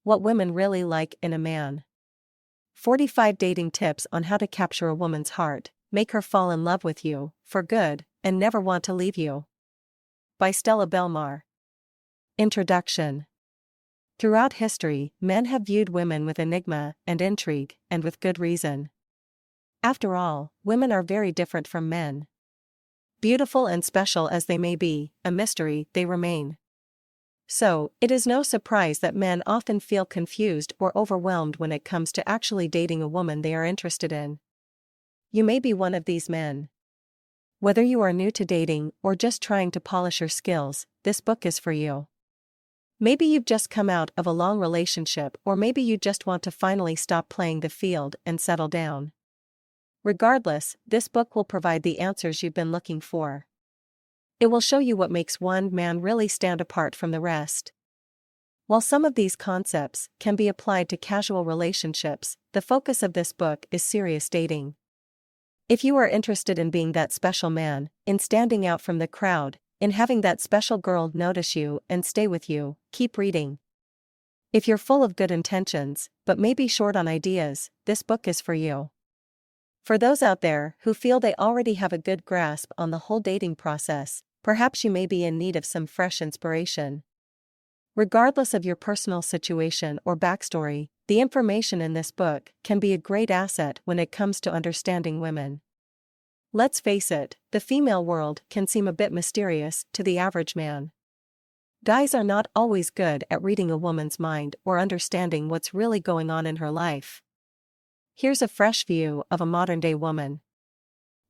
What women really like in a man. 45 dating tips on how to capture a woman's heart, make her fall in love with you, for good, and never want to leave you. By Stella Belmar. Introduction. Throughout history, men have viewed women with enigma and intrigue, and with good reason. After all, women are very different from men. Beautiful and special as they may be, a mystery they remain. So, it is no surprise that men often feel confused or overwhelmed when it comes to actually dating a woman they are interested in. You may be one of these men. Whether you are new to dating or just trying to polish your skills, this book is for you. Maybe you've just come out of a long relationship, or maybe you just want to finally stop playing the field and settle down. Regardless, this book will provide the answers you've been looking for. It will show you what makes one man really stand apart from the rest. While some of these concepts can be applied to casual relationships, the focus of this book is serious dating. If you are interested in being that special man, in standing out from the crowd, in having that special girl notice you and stay with you, keep reading. If you're full of good intentions, but maybe short on ideas, this book is for you. For those out there who feel they already have a good grasp on the whole dating process, perhaps you may be in need of some fresh inspiration. Regardless of your personal situation or backstory, the information in this book can be a great asset when it comes to understanding women. Let's face it, the female world can seem a bit mysterious to the average man. Guys are not always good at reading a woman's mind or understanding what's really going on in her life. Here's a fresh view of a modern-day woman.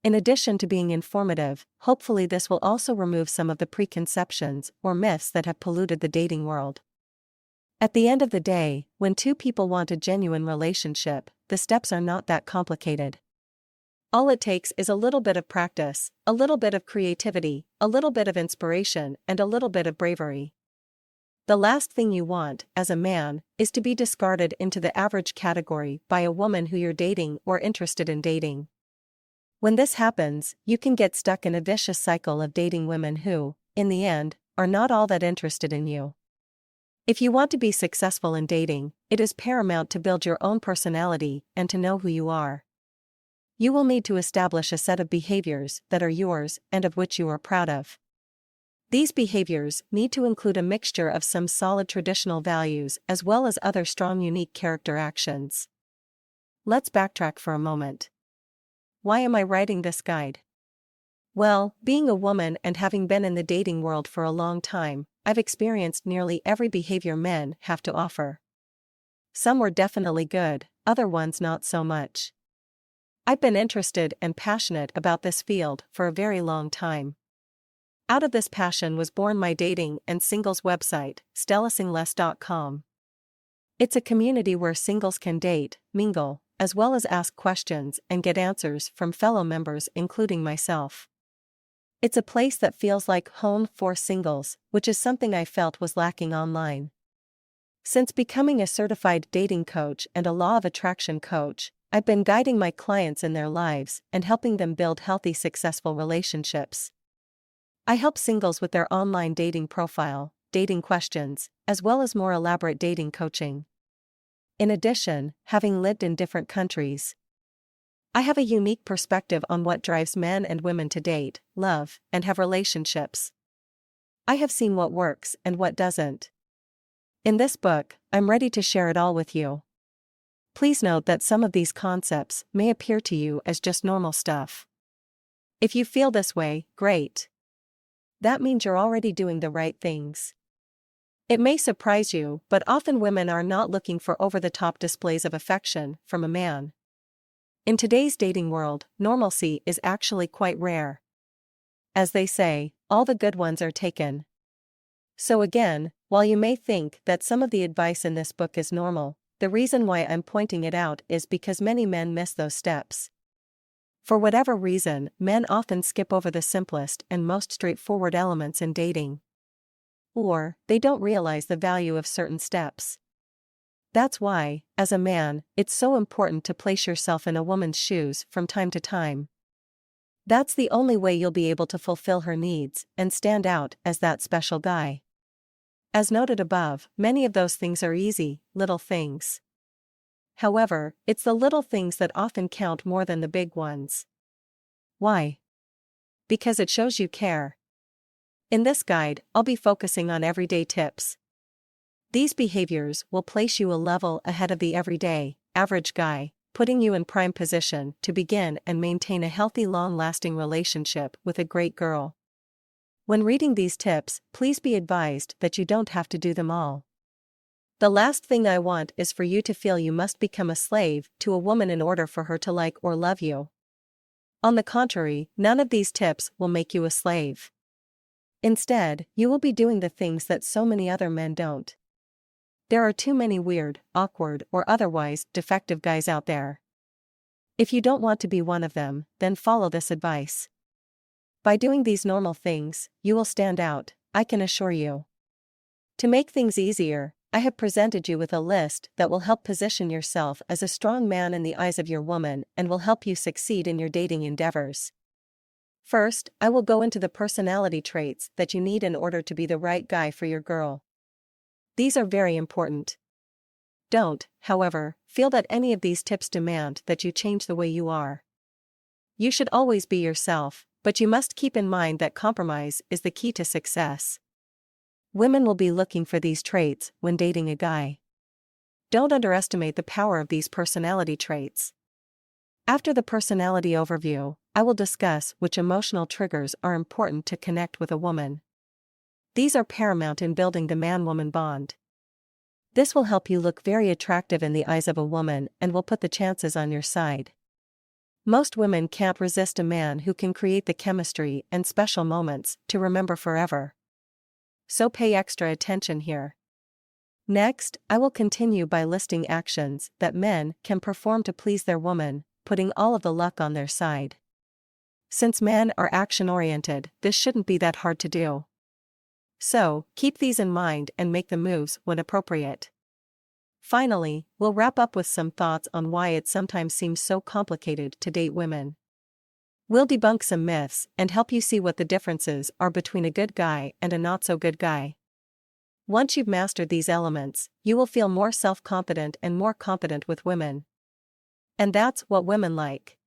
In addition to being informative, hopefully this will also remove some of the preconceptions or myths that have polluted the dating world. At the end of the day, when two people want a genuine relationship, the steps are not that complicated. All it takes is a little bit of practice, a little bit of creativity, a little bit of inspiration, and a little bit of bravery. The last thing you want, as a man, is to be discarded into the average category by a woman who you're dating or interested in dating. When this happens, you can get stuck in a vicious cycle of dating women who, in the end, are not all that interested in you. If you want to be successful in dating, it is paramount to build your own personality and to know who you are. You will need to establish a set of behaviors that are yours and of which you are proud of. These behaviors need to include a mixture of some solid traditional values as well as other strong unique character actions. Let's backtrack for a moment. Why am I writing this guide? Well, being a woman and having been in the dating world for a long time, I've experienced nearly every behavior men have to offer. Some were definitely good, other ones not so much. I've been interested and passionate about this field for a very long time. Out of this passion was born my dating and singles website, stellasingles.com. It's a community where singles can date, mingle, as well as ask questions and get answers from fellow members including myself. It's a place that feels like home for singles, which is something I felt was lacking online. Since becoming a certified dating coach and a law of attraction coach, I've been guiding my clients in their lives and helping them build healthy, successful relationships. I help singles with their online dating profile, dating questions, as well as more elaborate dating coaching. In addition, having lived in different countries, I have a unique perspective on what drives men and women to date, love, and have relationships. I have seen what works and what doesn't. In this book, I'm ready to share it all with you. Please note that some of these concepts may appear to you as just normal stuff. If you feel this way, great. That means you're already doing the right things. It may surprise you, but often women are not looking for over-the-top displays of affection from a man. In today's dating world, normalcy is actually quite rare. As they say, all the good ones are taken. So again, while you may think that some of the advice in this book is normal, the reason why I'm pointing it out is because many men miss those steps. For whatever reason, men often skip over the simplest and most straightforward elements in dating. Or, they don't realize the value of certain steps. That's why, as a man, it's so important to place yourself in a woman's shoes from time to time. That's the only way you'll be able to fulfill her needs and stand out as that special guy. As noted above, many of those things are easy, little things. However, it's the little things that often count more than the big ones. Why? Because it shows you care. In this guide, I'll be focusing on everyday tips. These behaviors will place you a level ahead of the everyday, average guy, putting you in prime position to begin and maintain a healthy, long-lasting relationship with a great girl. When reading these tips, please be advised that you don't have to do them all. The last thing I want is for you to feel you must become a slave to a woman in order for her to like or love you. On the contrary, none of these tips will make you a slave. Instead, you will be doing the things that so many other men don't. There are too many weird, awkward, or otherwise defective guys out there. If you don't want to be one of them, then follow this advice. By doing these normal things, you will stand out, I can assure you. To make things easier, I have presented you with a list that will help position yourself as a strong man in the eyes of your woman and will help you succeed in your dating endeavors. First, I will go into the personality traits that you need in order to be the right guy for your girl. These are very important. Don't, however, feel that any of these tips demand that you change the way you are. You should always be yourself, but you must keep in mind that compromise is the key to success. Women will be looking for these traits when dating a guy. Don't underestimate the power of these personality traits. After the personality overview, I will discuss which emotional triggers are important to connect with a woman. These are paramount in building the man-woman bond. This will help you look very attractive in the eyes of a woman and will put the chances on your side. Most women can't resist a man who can create the chemistry and special moments to remember forever. So pay extra attention here. Next, I will continue by listing actions that men can perform to please their woman, putting all of the luck on their side. Since men are action-oriented, this shouldn't be that hard to do. So, keep these in mind and make the moves when appropriate. Finally, we'll wrap up with some thoughts on why it sometimes seems so complicated to date women. We'll debunk some myths and help you see what the differences are between a good guy and a not-so-good guy. Once you've mastered these elements, you will feel more self-confident and more confident with women. And that's what women like.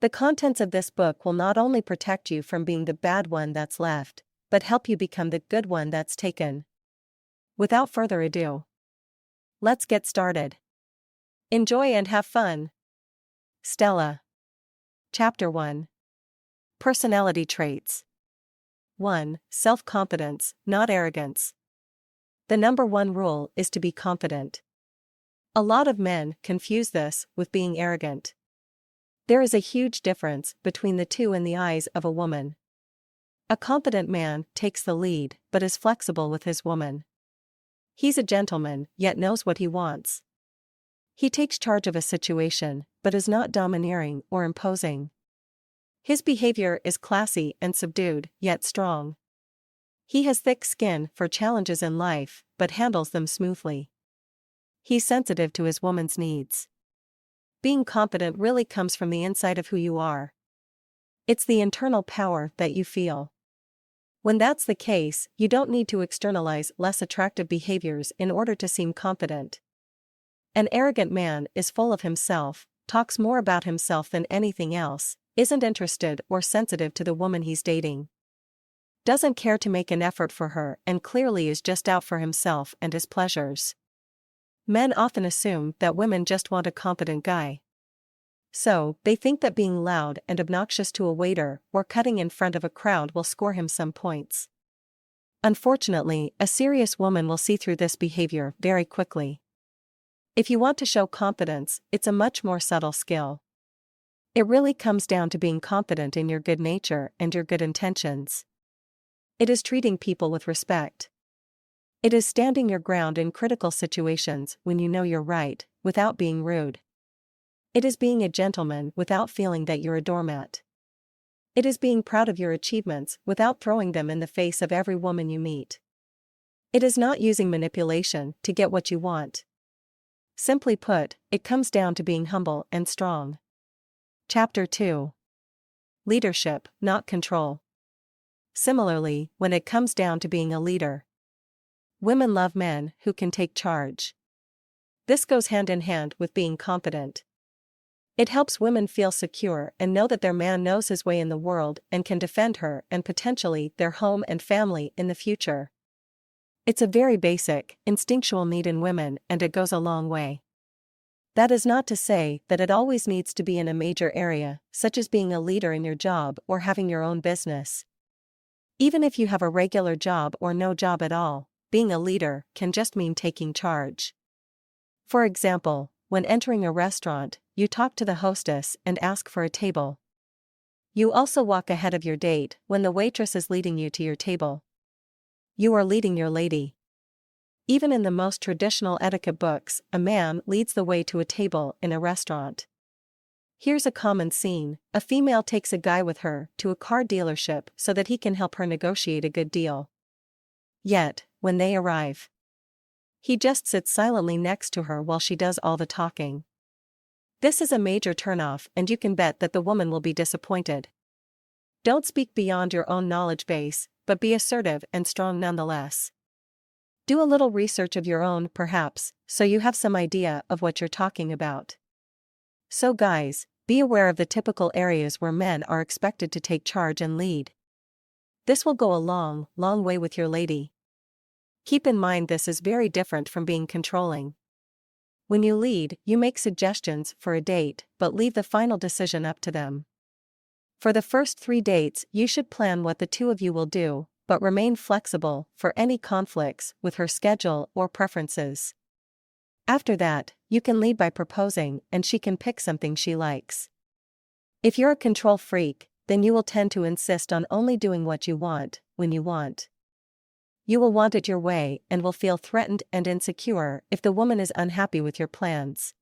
The contents of this book will not only protect you from being the bad one that's left, but help you become the good one that's taken. Without further ado, let's get started. Enjoy and have fun. Stella. Chapter 1. Personality Traits. 1. Self-confidence, not arrogance. The number one rule is to be confident. A lot of men confuse this with being arrogant. There is a huge difference between the two in the eyes of a woman. A confident man takes the lead but is flexible with his woman. He's a gentleman, yet knows what he wants. He takes charge of a situation, but is not domineering or imposing. His behavior is classy and subdued, yet strong. He has thick skin for challenges in life, but handles them smoothly. He's sensitive to his woman's needs. Being confident really comes from the inside of who you are. It's the internal power that you feel. When that's the case, you don't need to externalize less attractive behaviors in order to seem confident. An arrogant man is full of himself, talks more about himself than anything else, isn't interested or sensitive to the woman he's dating. Doesn't care to make an effort for her and clearly is just out for himself and his pleasures. Men often assume that women just want a confident guy. So, they think that being loud and obnoxious to a waiter or cutting in front of a crowd will score him some points. Unfortunately, a serious woman will see through this behavior very quickly. If you want to show confidence, it's a much more subtle skill. It really comes down to being confident in your good nature and your good intentions. It is treating people with respect. It is standing your ground in critical situations when you know you're right, without being rude. It is being a gentleman without feeling that you're a doormat. It is being proud of your achievements without throwing them in the face of every woman you meet. It is not using manipulation to get what you want. Simply put, it comes down to being humble and strong. Chapter 2. Leadership, not control. Similarly, when it comes down to being a leader, Women love men who can take charge. This goes hand in hand with being confident. It helps women feel secure and know that their man knows his way in the world and can defend her and potentially their home and family in the future. It's a very basic, instinctual need in women, and it goes a long way. That is not to say that it always needs to be in a major area, such as being a leader in your job or having your own business. Even if you have a regular job or no job at all, being a leader can just mean taking charge. For example, when entering a restaurant, you talk to the hostess and ask for a table. You also walk ahead of your date when the waitress is leading you to your table. You are leading your lady. Even in the most traditional etiquette books, a man leads the way to a table in a restaurant. Here's a common scene: a female takes a guy with her to a car dealership so that he can help her negotiate a good deal. Yet, when they arrive, he just sits silently next to her while she does all the talking. This is a major turnoff, and you can bet that the woman will be disappointed. Don't speak beyond your own knowledge base, but be assertive and strong nonetheless. Do a little research of your own, perhaps, so you have some idea of what you're talking about. So guys, be aware of the typical areas where men are expected to take charge and lead. This will go a long, long way with your lady. Keep in mind this is very different from being controlling. When you lead, you make suggestions for a date, but leave the final decision up to them. For the first 3 dates, you should plan what the two of you will do, but remain flexible for any conflicts with her schedule or preferences. After that, you can lead by proposing, and she can pick something she likes. If you're a control freak, then you will tend to insist on only doing what you want, when you want. You will want it your way and will feel threatened and insecure if the woman is unhappy with your plans.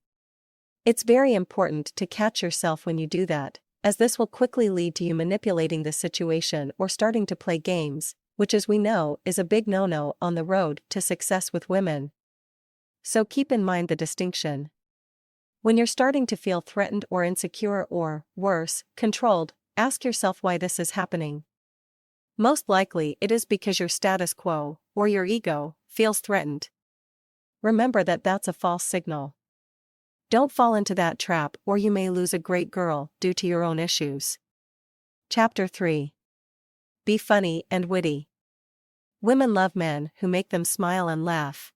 It's very important to catch yourself when you do that, as this will quickly lead to you manipulating the situation or starting to play games, which, as we know, is a big no-no on the road to success with women. So keep in mind the distinction. When you're starting to feel threatened or insecure or, worse, controlled, ask yourself why this is happening. Most likely it is because your status quo, or your ego, feels threatened. Remember that that's a false signal. Don't fall into that trap, or you may lose a great girl due to your own issues. Chapter 3. Be funny and witty. Women love men who make them smile and laugh.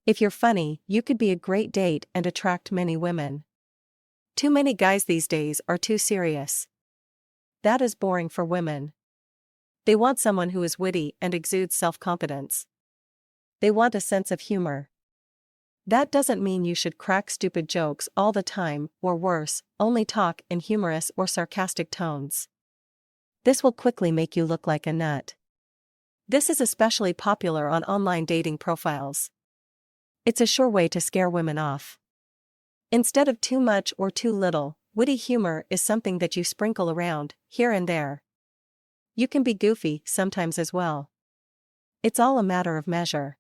If you're funny, you could be a great date and attract many women. Too many guys these days are too serious. That is boring for women. They want someone who is witty and exudes self-confidence. They want a sense of humor. That doesn't mean you should crack stupid jokes all the time, or worse, only talk in humorous or sarcastic tones. This will quickly make you look like a nut. This is especially popular on online dating profiles. It's a sure way to scare women off. Instead of too much or too little, witty humor is something that you sprinkle around, here and there. You can be goofy sometimes as well. It's all a matter of measure.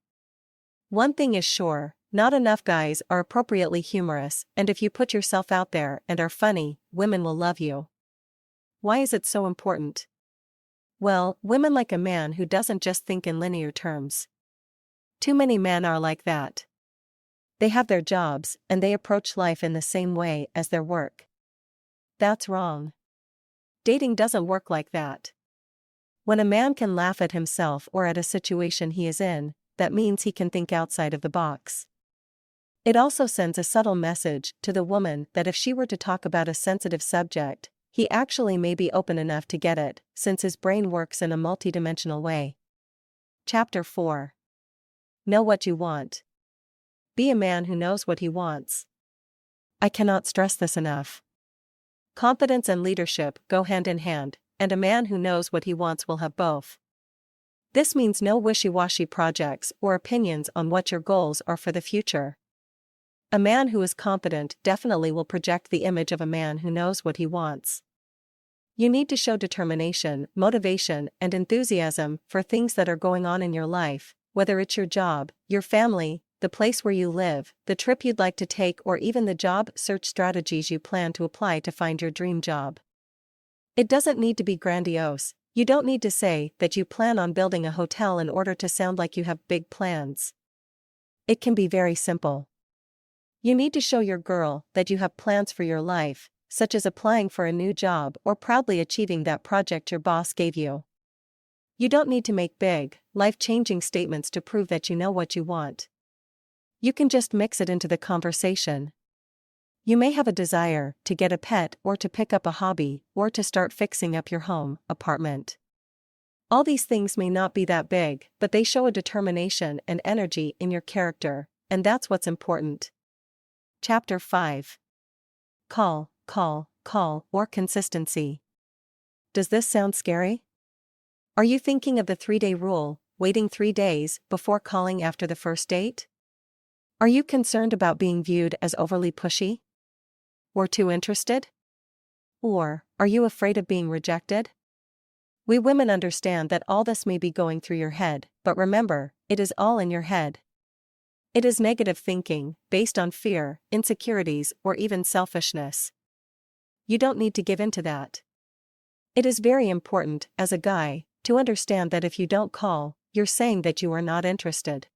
One thing is sure, not enough guys are appropriately humorous, and if you put yourself out there and are funny, women will love you. Why is it so important? Well, women like a man who doesn't just think in linear terms. Too many men are like that. They have their jobs, and they approach life in the same way as their work. That's wrong. Dating doesn't work like that. When a man can laugh at himself or at a situation he is in, that means he can think outside of the box. It also sends a subtle message to the woman that if she were to talk about a sensitive subject, he actually may be open enough to get it, since his brain works in a multidimensional way. Chapter 4. Know what you want. Be a man who knows what he wants. I cannot stress this enough. Confidence and leadership go hand in hand, and a man who knows what he wants will have both. This means no wishy-washy projects or opinions on what your goals are for the future. A man who is confident definitely will project the image of a man who knows what he wants. You need to show determination, motivation, and enthusiasm for things that are going on in your life, whether it's your job, your family, the place where you live, the trip you'd like to take, or even the job search strategies you plan to apply to find your dream job. It doesn't need to be grandiose, You don't need to say that you plan on building a hotel in order to sound like you have big plans. It can be very simple. You need to show your girl that you have plans for your life, such as applying for a new job or proudly achieving that project your boss gave you. You don't need to make big, life-changing statements to prove that you know what you want. You can just mix it into the conversation. You may have a desire to get a pet or to pick up a hobby or to start fixing up your home, apartment. All these things may not be that big, but they show a determination and energy in your character, and that's what's important. Chapter 5. Call, or consistency. Does this sound scary? Are you thinking of the 3-day rule, waiting 3 days before calling after the first date? Are you concerned about being viewed as overly pushy? Or too interested? Or, are you afraid of being rejected? We women understand that all this may be going through your head, but remember, it is all in your head. It is negative thinking, based on fear, insecurities, or even selfishness. You don't need to give in to that. It is very important, as a guy, to understand that if you don't call, you're saying that you are not interested.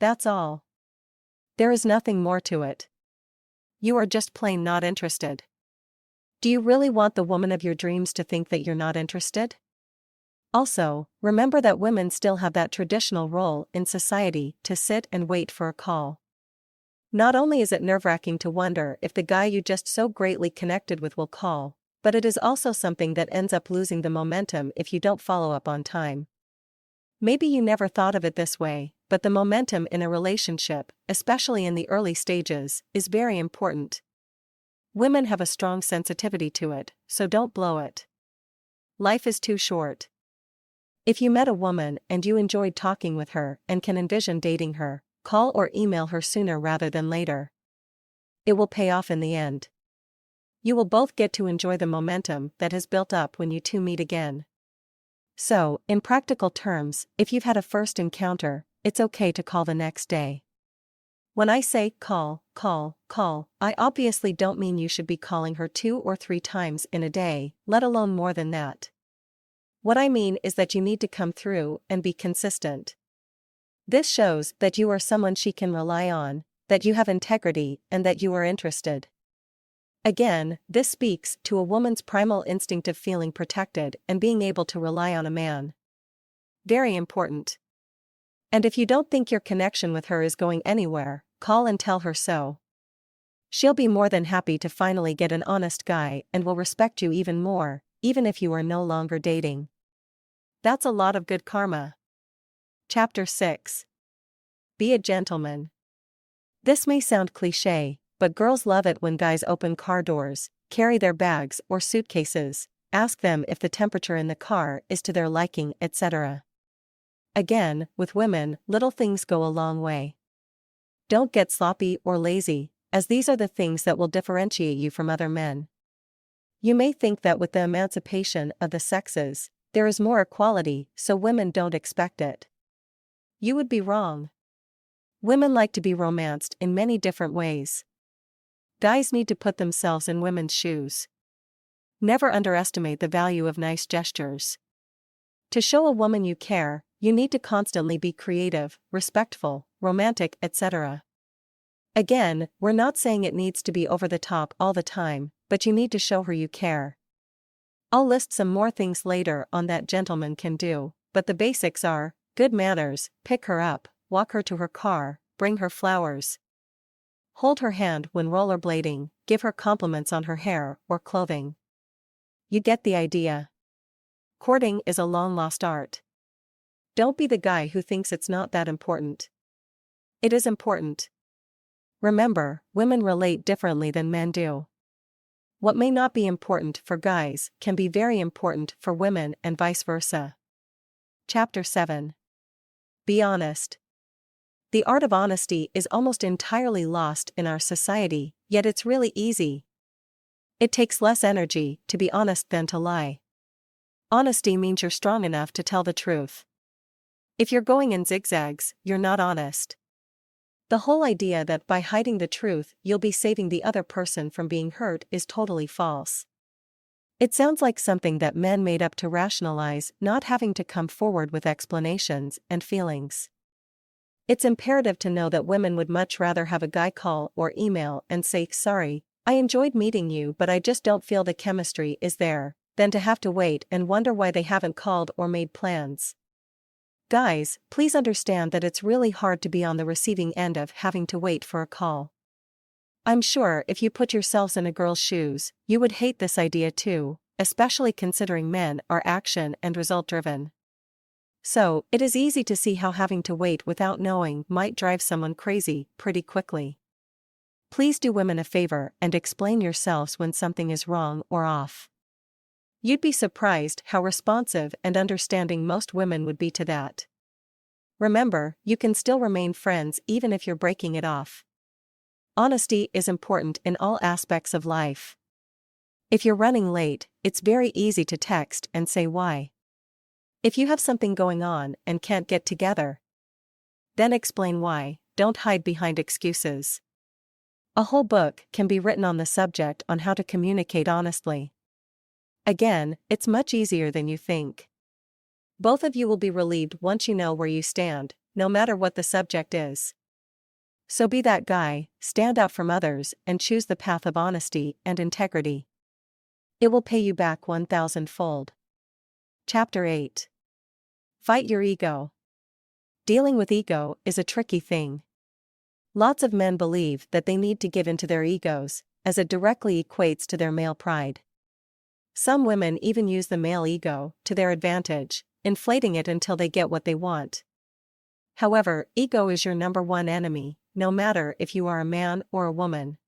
That's all. There is nothing more to it. You are just plain not interested. Do you really want the woman of your dreams to think that you're not interested? Also, remember that women still have that traditional role in society to sit and wait for a call. Not only is it nerve-wracking to wonder if the guy you just so greatly connected with will call, but it is also something that ends up losing the momentum if you don't follow up on time. Maybe you never thought of it this way, but the momentum in a relationship, especially in the early stages, is very important. Women have a strong sensitivity to it, so don't blow it. Life is too short. If you met a woman and you enjoyed talking with her and can envision dating her, call or email her sooner rather than later. It will pay off in the end. You will both get to enjoy the momentum that has built up when you two meet again. So, in practical terms, if you've had a first encounter, it's okay to call the next day. When I say call, I obviously don't mean you should be calling her 2 or 3 times in a day, let alone more than that. What I mean is that you need to come through and be consistent. This shows that you are someone she can rely on, that you have integrity, and that you are interested. Again, this speaks to a woman's primal instinct of feeling protected and being able to rely on a man. Very important. And if you don't think your connection with her is going anywhere, call and tell her so. She'll be more than happy to finally get an honest guy and will respect you even more, even if you are no longer dating. That's a lot of good karma. Chapter 6. Be a gentleman. This may sound cliché, but girls love it when guys open car doors, carry their bags or suitcases, ask them if the temperature in the car is to their liking, etc. Again, with women, little things go a long way. Don't get sloppy or lazy, as these are the things that will differentiate you from other men. You may think that with the emancipation of the sexes, there is more equality, so women don't expect it. You would be wrong. Women like to be romanced in many different ways. Guys need to put themselves in women's shoes. Never underestimate the value of nice gestures. To show a woman you care, you need to constantly be creative, respectful, romantic, etc. Again, we're not saying it needs to be over the top all the time, but you need to show her you care. I'll list some more things later on that gentlemen can do, but the basics are good manners, pick her up, walk her to her car, bring her flowers. Hold her hand when rollerblading, give her compliments on her hair or clothing. You get the idea. Courting is a long-lost art. Don't be the guy who thinks it's not that important. It is important. Remember, women relate differently than men do. What may not be important for guys can be very important for women and vice versa. Chapter 7. Be honest. The art of honesty is almost entirely lost in our society, yet it's really easy. It takes less energy to be honest than to lie. Honesty means you're strong enough to tell the truth. If you're going in zigzags, you're not honest. The whole idea that by hiding the truth you'll be saving the other person from being hurt is totally false. It sounds like something that men made up to rationalize not having to come forward with explanations and feelings. It's imperative to know that women would much rather have a guy call or email and say, "Sorry, I enjoyed meeting you, but I just don't feel the chemistry is there," than to have to wait and wonder why they haven't called or made plans. Guys, please understand that it's really hard to be on the receiving end of having to wait for a call. I'm sure if you put yourselves in a girl's shoes, you would hate this idea too, especially considering men are action and result driven. So, it is easy to see how having to wait without knowing might drive someone crazy pretty quickly. Please do women a favor and explain yourselves when something is wrong or off. You'd be surprised how responsive and understanding most women would be to that. Remember, you can still remain friends even if you're breaking it off. Honesty is important in all aspects of life. If you're running late, it's very easy to text and say why. If you have something going on and can't get together, then explain why. Don't hide behind excuses. A whole book can be written on the subject on how to communicate honestly. Again, it's much easier than you think. Both of you will be relieved once you know where you stand, no matter what the subject is. So be that guy, stand out from others, and choose the path of honesty and integrity. It will pay you back 1,000-fold. Chapter 8. Fight your ego. Dealing with ego is a tricky thing. Lots of men believe that they need to give in to their egos, as it directly equates to their male pride. Some women even use the male ego to their advantage, inflating it until they get what they want. However, ego is your number one enemy, no matter if you are a man or a woman.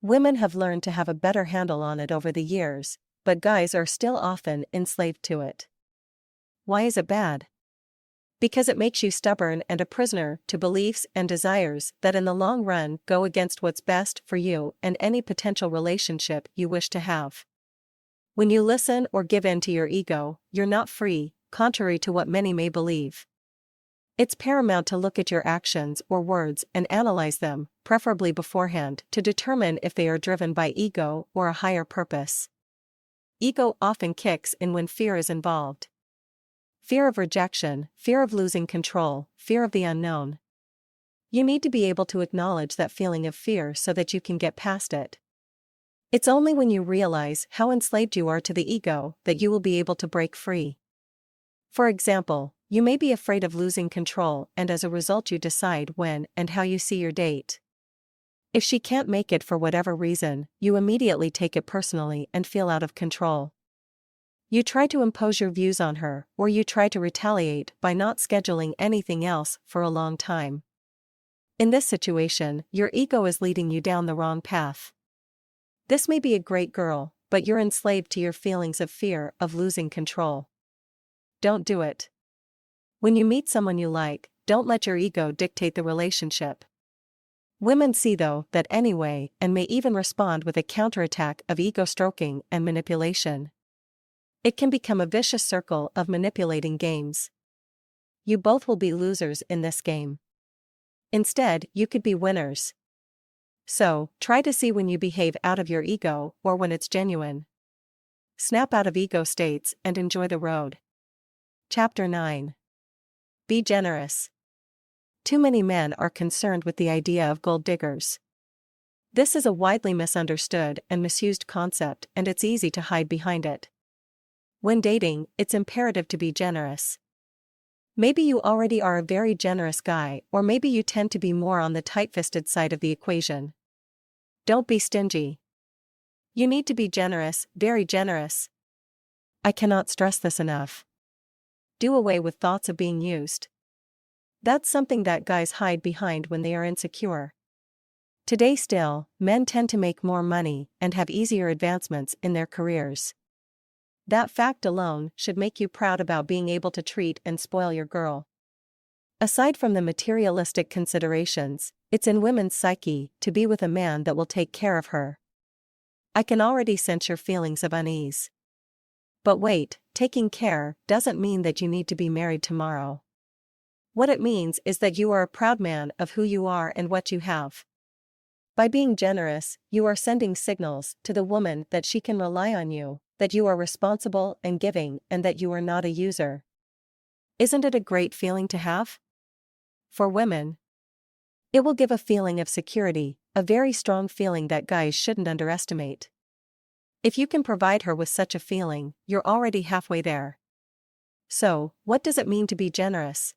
Women have learned to have a better handle on it over the years, but guys are still often enslaved to it. Why is it bad? Because it makes you stubborn and a prisoner to beliefs and desires that in the long run go against what's best for you and any potential relationship you wish to have. When you listen or give in to your ego, you're not free, contrary to what many may believe. It's paramount to look at your actions or words and analyze them, preferably beforehand, to determine if they are driven by ego or a higher purpose. Ego often kicks in when fear is involved. Fear of rejection, fear of losing control, fear of the unknown. You need to be able to acknowledge that feeling of fear so that you can get past it. It's only when you realize how enslaved you are to the ego that you will be able to break free. For example, you may be afraid of losing control, and as a result you decide when and how you see your date. If she can't make it for whatever reason, you immediately take it personally and feel out of control. You try to impose your views on her, or you try to retaliate by not scheduling anything else for a long time. In this situation, your ego is leading you down the wrong path. This may be a great girl, but you're enslaved to your feelings of fear of losing control. Don't do it. When you meet someone you like, don't let your ego dictate the relationship. Women see though that anyway and may even respond with a counterattack of ego stroking and manipulation. It can become a vicious circle of manipulating games. You both will be losers in this game. Instead, you could be winners. So, try to see when you behave out of your ego or when it's genuine. Snap out of ego states and enjoy the road. Chapter 9. Be generous. Too many men are concerned with the idea of gold diggers. This is a widely misunderstood and misused concept, and it's easy to hide behind it. When dating, it's imperative to be generous. Maybe you already are a very generous guy, or maybe you tend to be more on the tight-fisted side of the equation. Don't be stingy. You need to be generous, very generous. I cannot stress this enough. Do away with thoughts of being used. That's something that guys hide behind when they are insecure. Today still, men tend to make more money and have easier advancements in their careers. That fact alone should make you proud about being able to treat and spoil your girl. Aside from the materialistic considerations, it's in women's psyche to be with a man that will take care of her. I can already sense your feelings of unease. But wait, taking care doesn't mean that you need to be married tomorrow. What it means is that you are a proud man of who you are and what you have. By being generous, you are sending signals to the woman that she can rely on you, that you are responsible and giving and that you are not a user. Isn't it a great feeling to have? For women, it will give a feeling of security, a very strong feeling that guys shouldn't underestimate. If you can provide her with such a feeling, you're already halfway there. So, what does it mean to be generous?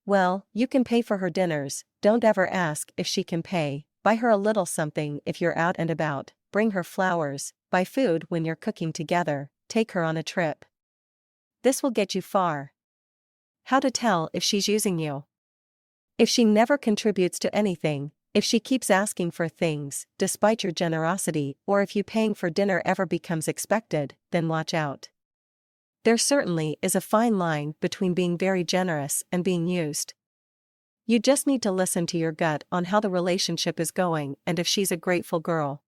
Well, you can pay for her dinners, don't ever ask if she can pay, buy her a little something if you're out and about, bring her flowers, buy food when you're cooking together, take her on a trip. This will get you far. How to tell if she's using you? If she never contributes to anything, if she keeps asking for things, despite your generosity, or if you paying for dinner ever becomes expected, then watch out. There certainly is a fine line between being very generous and being used. You just need to listen to your gut on how the relationship is going and if she's a grateful girl.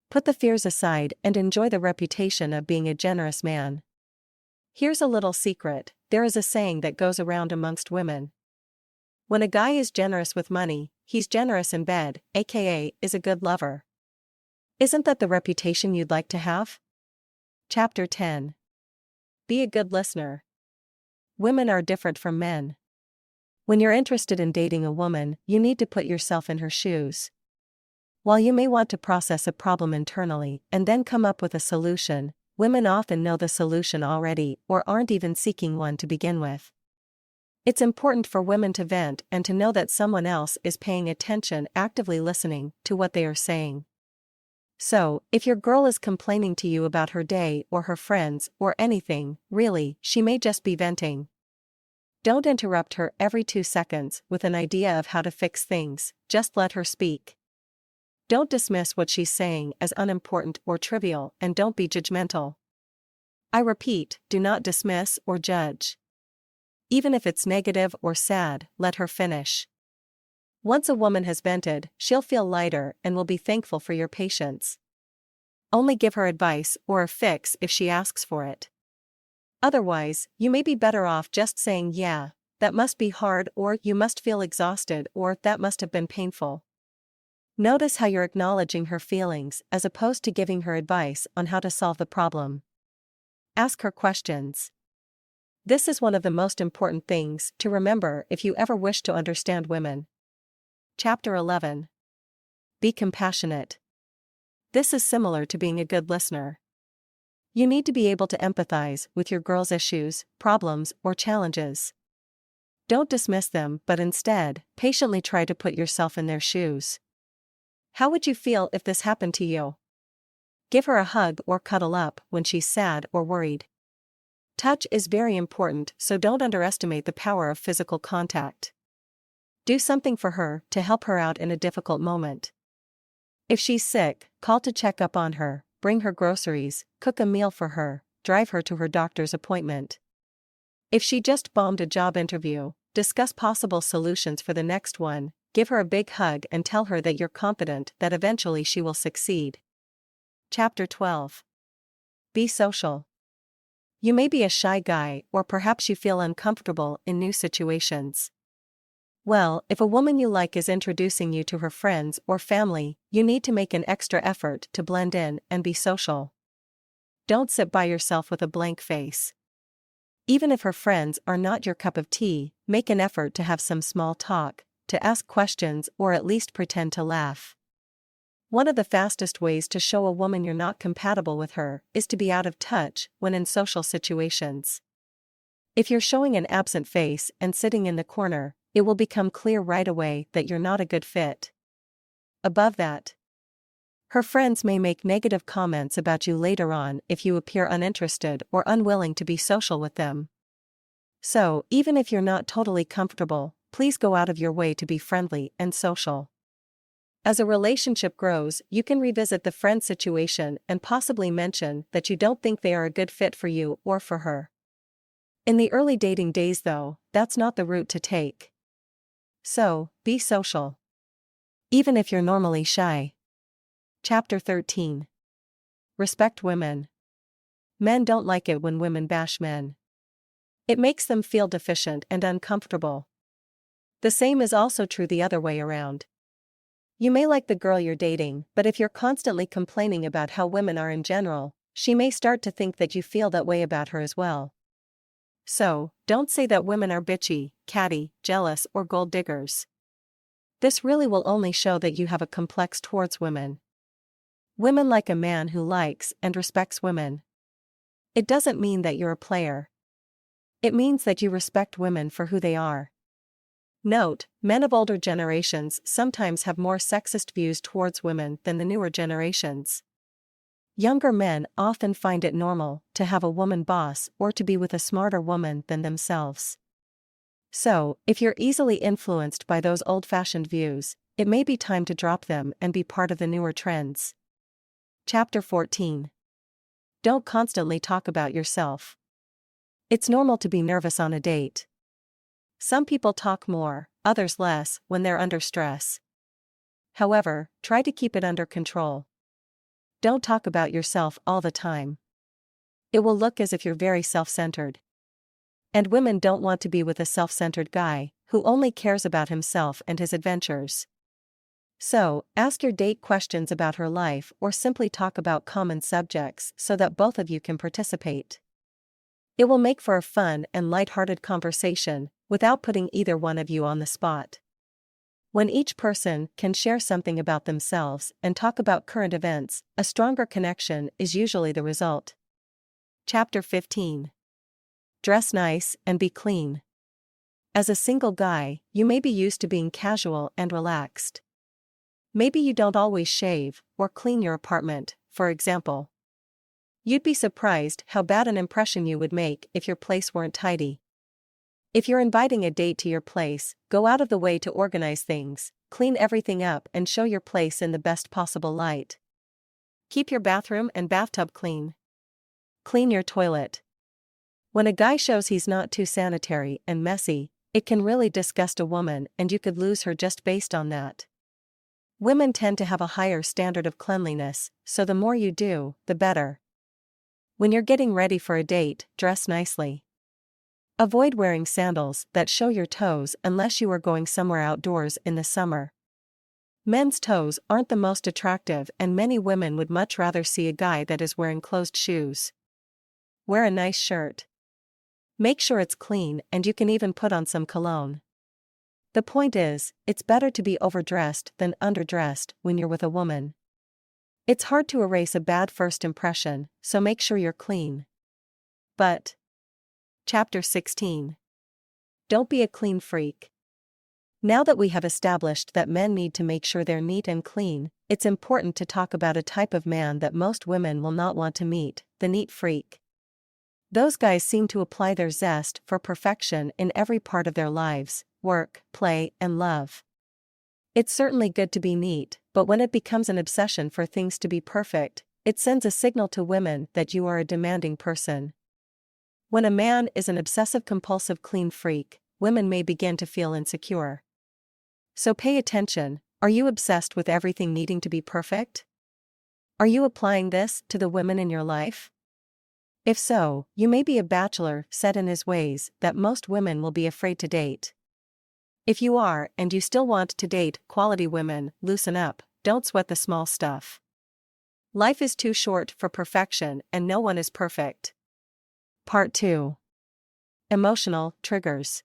Put the fears aside and enjoy the reputation of being a generous man. Here's a little secret, there is a saying that goes around amongst women. When a guy is generous with money, he's generous in bed, aka is a good lover. Isn't that the reputation you'd like to have? Chapter 10. Be a good listener. Women are different from men. When you're interested in dating a woman, you need to put yourself in her shoes. While you may want to process a problem internally and then come up with a solution, women often know the solution already or aren't even seeking one to begin with. It's important for women to vent and to know that someone else is paying attention, actively listening to what they are saying. So, if your girl is complaining to you about her day or her friends or anything, really, she may just be venting. Don't interrupt her every 2 seconds with an idea of how to fix things, just let her speak. Don't dismiss what she's saying as unimportant or trivial, and don't be judgmental. I repeat, do not dismiss or judge. Even if it's negative or sad, let her finish. Once a woman has vented, she'll feel lighter and will be thankful for your patience. Only give her advice or a fix if she asks for it. Otherwise, you may be better off just saying yeah, that must be hard, or you must feel exhausted, or that must have been painful. Notice how you're acknowledging her feelings as opposed to giving her advice on how to solve the problem. Ask her questions. This is one of the most important things to remember if you ever wish to understand women. Chapter 11. Be compassionate. This is similar to being a good listener. You need to be able to empathize with your girl's issues, problems, or challenges. Don't dismiss them, but instead, patiently try to put yourself in their shoes. How would you feel if this happened to you? Give her a hug or cuddle up when she's sad or worried. Touch is very important, so don't underestimate the power of physical contact. Do something for her to help her out in a difficult moment. If she's sick, call to check up on her, bring her groceries, cook a meal for her, drive her to her doctor's appointment. If she just bombed a job interview, discuss possible solutions for the next one, give her a big hug and tell her that you're confident that eventually she will succeed. Chapter 12. Be social. You may be a shy guy, or perhaps you feel uncomfortable in new situations. Well, if a woman you like is introducing you to her friends or family, you need to make an extra effort to blend in and be social. Don't sit by yourself with a blank face. Even if her friends are not your cup of tea, make an effort to have some small talk, to ask questions, or at least pretend to laugh. One of the fastest ways to show a woman you're not compatible with her is to be out of touch when in social situations. If you're showing an absent face and sitting in the corner, it will become clear right away that you're not a good fit. Above that, her friends may make negative comments about you later on if you appear uninterested or unwilling to be social with them. So, even if you're not totally comfortable, please go out of your way to be friendly and social. As a relationship grows, you can revisit the friend situation and possibly mention that you don't think they are a good fit for you or for her. In the early dating days, though, that's not the route to take. So, be social. Even if you're normally shy. Chapter 13. Respect women. Men don't like it when women bash men. It makes them feel deficient and uncomfortable. The same is also true the other way around. You may like the girl you're dating, but if you're constantly complaining about how women are in general, she may start to think that you feel that way about her as well. So, don't say that women are bitchy, catty, jealous, or gold diggers. This really will only show that you have a complex towards women. Women like a man who likes and respects women. It doesn't mean that you're a player. It means that you respect women for who they are. Note, men of older generations sometimes have more sexist views towards women than the newer generations. Younger men often find it normal to have a woman boss or to be with a smarter woman than themselves. So, if you're easily influenced by those old-fashioned views, it may be time to drop them and be part of the newer trends. Chapter 14. Don't constantly talk about yourself. It's normal to be nervous on a date. Some people talk more, others less, when they're under stress. However, try to keep it under control. Don't talk about yourself all the time. It will look as if you're very self-centered. And women don't want to be with a self-centered guy who only cares about himself and his adventures. So, ask your date questions about her life or simply talk about common subjects so that both of you can participate. It will make for a fun and light-hearted conversation without putting either one of you on the spot. When each person can share something about themselves and talk about current events, a stronger connection is usually the result. Chapter 15. Dress nice and be clean. As a single guy, you may be used to being casual and relaxed. Maybe you don't always shave or clean your apartment, for example. You'd be surprised how bad an impression you would make if your place weren't tidy. If you're inviting a date to your place, go out of the way to organize things, clean everything up and show your place in the best possible light. Keep your bathroom and bathtub clean. Clean your toilet. When a guy shows he's not too sanitary and messy, it can really disgust a woman and you could lose her just based on that. Women tend to have a higher standard of cleanliness, so the more you do, the better. When you're getting ready for a date, dress nicely. Avoid wearing sandals that show your toes unless you are going somewhere outdoors in the summer. Men's toes aren't the most attractive and many women would much rather see a guy that is wearing closed shoes. Wear a nice shirt. Make sure it's clean and you can even put on some cologne. The point is, it's better to be overdressed than underdressed when you're with a woman. It's hard to erase a bad first impression, so make sure you're clean. But Chapter 16. Don't be a clean freak. Now that we have established that men need to make sure they're neat and clean, it's important to talk about a type of man that most women will not want to meet, the neat freak. Those guys seem to apply their zest for perfection in every part of their lives, work, play, and love. It's certainly good to be neat, but when it becomes an obsession for things to be perfect, it sends a signal to women that you are a demanding person. When a man is an obsessive-compulsive clean freak, women may begin to feel insecure. So pay attention, are you obsessed with everything needing to be perfect? Are you applying this to the women in your life? If so, you may be a bachelor set in his ways that most women will be afraid to date. If you are and you still want to date quality women, loosen up, don't sweat the small stuff. Life is too short for perfection and no one is perfect. Part 2. Emotional triggers.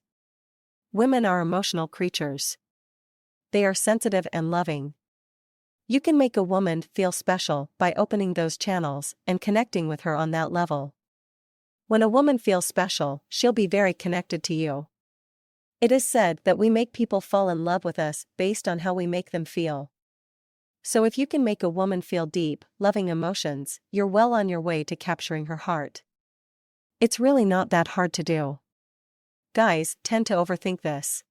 Women are emotional creatures. They are sensitive and loving. You can make a woman feel special by opening those channels and connecting with her on that level. When a woman feels special, she'll be very connected to you. It is said that we make people fall in love with us based on how we make them feel. So if you can make a woman feel deep, loving emotions, you're well on your way to capturing her heart. It's really not that hard to do. Guys tend to overthink this.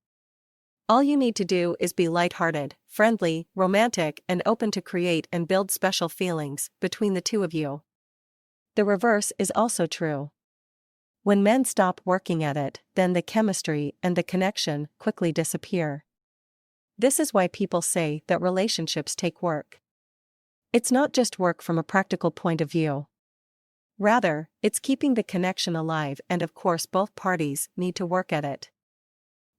All you need to do is be lighthearted, friendly, romantic, and open to create and build special feelings between the two of you. The reverse is also true. When men stop working at it, then the chemistry and the connection quickly disappear. This is why people say that relationships take work. It's not just work from a practical point of view. Rather, it's keeping the connection alive and of course both parties need to work at it.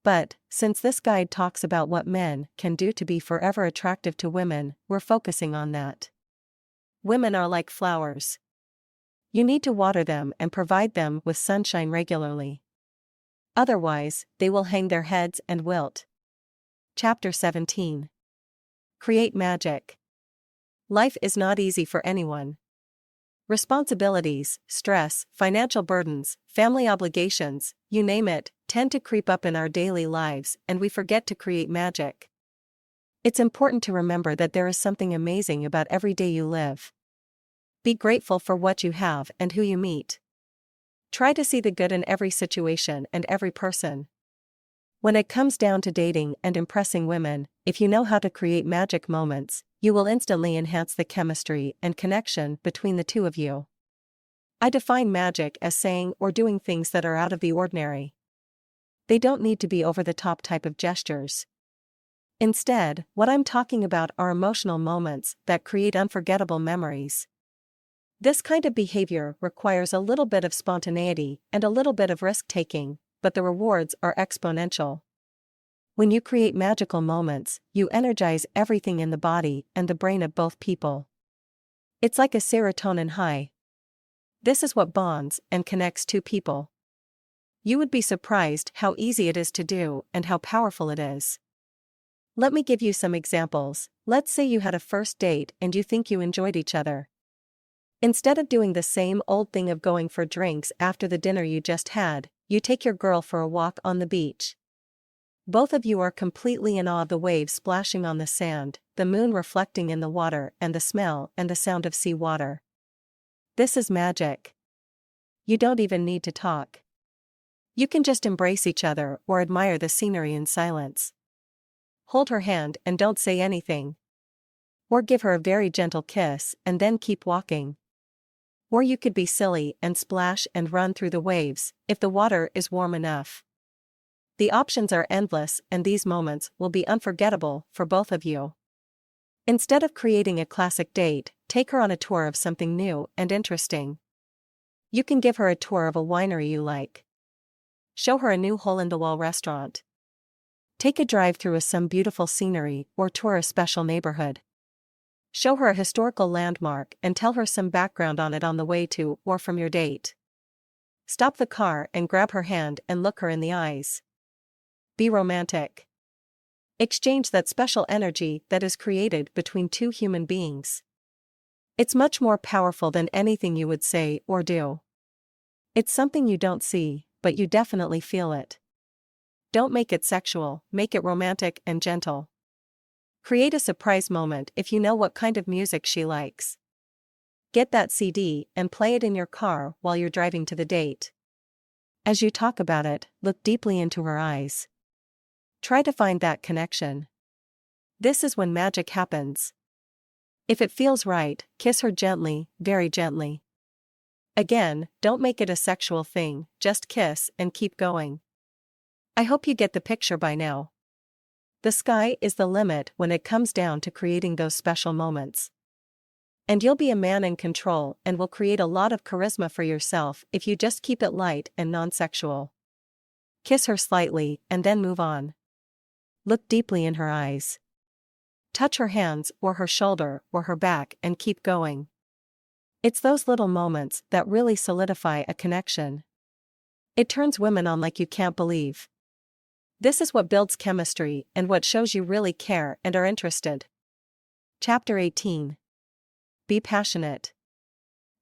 But, since this guide talks about what men can do to be forever attractive to women, we're focusing on that. Women are like flowers. You need to water them and provide them with sunshine regularly. Otherwise, they will hang their heads and wilt. Chapter 17. Create magic. Life is not easy for anyone. Responsibilities, stress, financial burdens, family obligations, you name it, tend to creep up in our daily lives, and we forget to create magic. It's important to remember that there is something amazing about every day you live. Be grateful for what you have and who you meet. Try to see the good in every situation and every person. When it comes down to dating and impressing women, if you know how to create magic moments, you will instantly enhance the chemistry and connection between the two of you. I define magic as saying or doing things that are out of the ordinary. They don't need to be over-the-top type of gestures. Instead, what I'm talking about are emotional moments that create unforgettable memories. This kind of behavior requires a little bit of spontaneity and a little bit of risk-taking, but the rewards are exponential. When you create magical moments, you energize everything in the body and the brain of both people. It's like a serotonin high. This is what bonds and connects two people. You would be surprised how easy it is to do and how powerful it is. Let me give you some examples. Let's say you had a first date and you think you enjoyed each other. Instead of doing the same old thing of going for drinks after the dinner you just had, you take your girl for a walk on the beach. Both of you are completely in awe of the waves splashing on the sand, the moon reflecting in the water, and the smell and the sound of sea water. This is magic. You don't even need to talk. You can just embrace each other or admire the scenery in silence. Hold her hand and don't say anything. Or give her a very gentle kiss and then keep walking. Or you could be silly and splash and run through the waves, if the water is warm enough. The options are endless, and these moments will be unforgettable for both of you. Instead of creating a classic date, take her on a tour of something new and interesting. You can give her a tour of a winery you like. Show her a new hole-in-the-wall restaurant. Take a drive through some beautiful scenery or tour a special neighborhood. Show her a historical landmark and tell her some background on it on the way to or from your date. Stop the car and grab her hand and look her in the eyes. Be romantic. Exchange that special energy that is created between two human beings. It's much more powerful than anything you would say or do. It's something you don't see, but you definitely feel it. Don't make it sexual, make it romantic and gentle. Create a surprise moment if you know what kind of music she likes. Get that CD and play it in your car while you're driving to the date. As you talk about it, look deeply into her eyes. Try to find that connection. This is when magic happens. If it feels right, kiss her gently, very gently. Again, don't make it a sexual thing, just kiss and keep going. I hope you get the picture by now. The sky is the limit when it comes down to creating those special moments. And you'll be a man in control and will create a lot of charisma for yourself if you just keep it light and non-sexual. Kiss her slightly and then move on. Look deeply in her eyes. Touch her hands or her shoulder or her back and keep going. It's those little moments that really solidify a connection. It turns women on like you can't believe. This is what builds chemistry and what shows you really care and are interested. Chapter 18. Be passionate.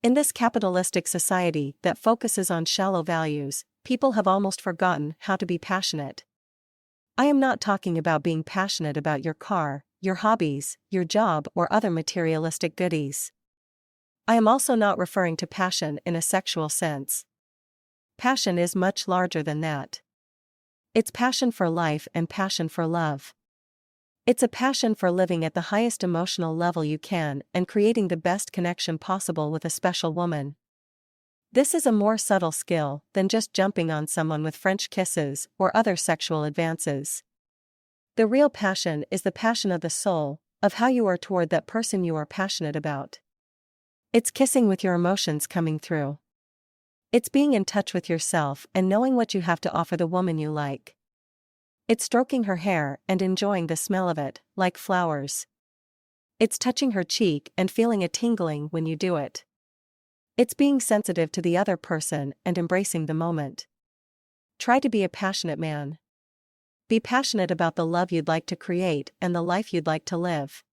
In this capitalistic society that focuses on shallow values, people have almost forgotten how to be passionate. I am not talking about being passionate about your car, your hobbies, your job, or other materialistic goodies. I am also not referring to passion in a sexual sense. Passion is much larger than that. It's passion for life and passion for love. It's a passion for living at the highest emotional level you can and creating the best connection possible with a special woman. This is a more subtle skill than just jumping on someone with French kisses or other sexual advances. The real passion is the passion of the soul, of how you are toward that person you are passionate about. It's kissing with your emotions coming through. It's being in touch with yourself and knowing what you have to offer the woman you like. It's stroking her hair and enjoying the smell of it, like flowers. It's touching her cheek and feeling a tingling when you do it. It's being sensitive to the other person and embracing the moment. Try to be a passionate man. Be passionate about the love you'd like to create and the life you'd like to live.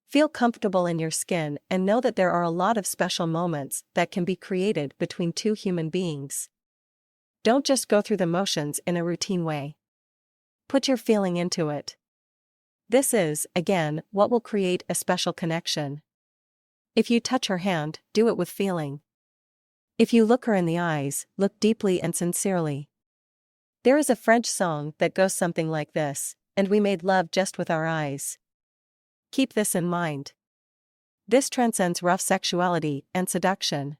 Feel comfortable in your skin and know that there are a lot of special moments that can be created between two human beings. Don't just go through the motions in a routine way. Put your feeling into it. This is, again, what will create a special connection. If you touch her hand, do it with feeling. If you look her in the eyes, look deeply and sincerely. There is a French song that goes something like this, and we made love just with our eyes. Keep this in mind. This transcends rough sexuality and seduction.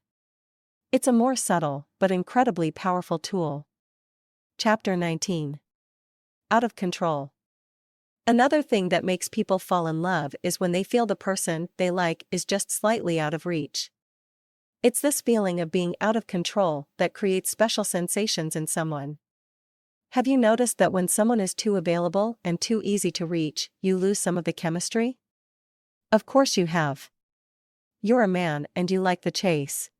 It's a more subtle, but incredibly powerful tool. Chapter 19. Out of control. Another thing that makes people fall in love is when they feel the person they like is just slightly out of reach. It's this feeling of being out of control that creates special sensations in someone. Have you noticed that when someone is too available and too easy to reach, you lose some of the chemistry? Of course you have. You're a man and you like the chase.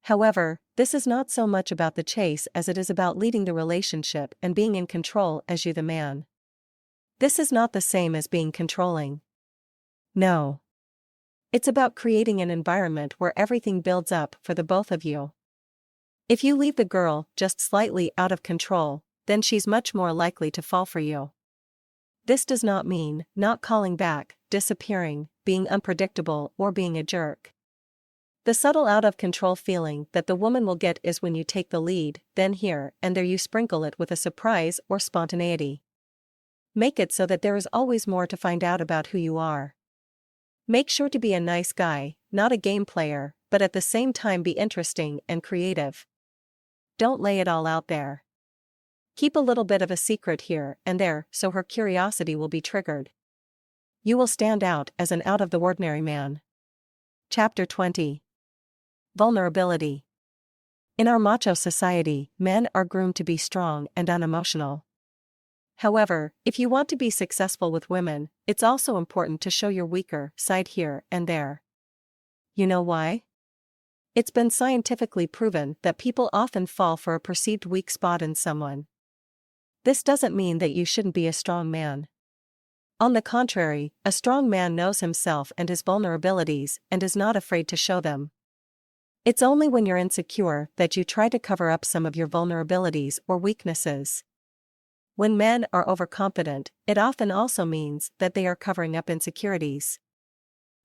However, this is not so much about the chase as it is about leading the relationship and being in control as you the man. This is not the same as being controlling. No. It's about creating an environment where everything builds up for the both of you. If you leave the girl just slightly out of control, then she's much more likely to fall for you. This does not mean not calling back, disappearing, being unpredictable, or being a jerk. The subtle out-of-control feeling that the woman will get is when you take the lead, then here and there you sprinkle it with a surprise or spontaneity. Make it so that there is always more to find out about who you are. Make sure to be a nice guy, not a game player, but at the same time be interesting and creative. Don't lay it all out there. Keep a little bit of a secret here and there so her curiosity will be triggered. You will stand out as an out-of-the-ordinary man. Chapter 20. Vulnerability. In our macho society, men are groomed to be strong and unemotional. However, if you want to be successful with women, it's also important to show your weaker side here and there. You know why? It's been scientifically proven that people often fall for a perceived weak spot in someone. This doesn't mean that you shouldn't be a strong man. On the contrary, a strong man knows himself and his vulnerabilities and is not afraid to show them. It's only when you're insecure that you try to cover up some of your vulnerabilities or weaknesses. When men are overconfident, it often also means that they are covering up insecurities.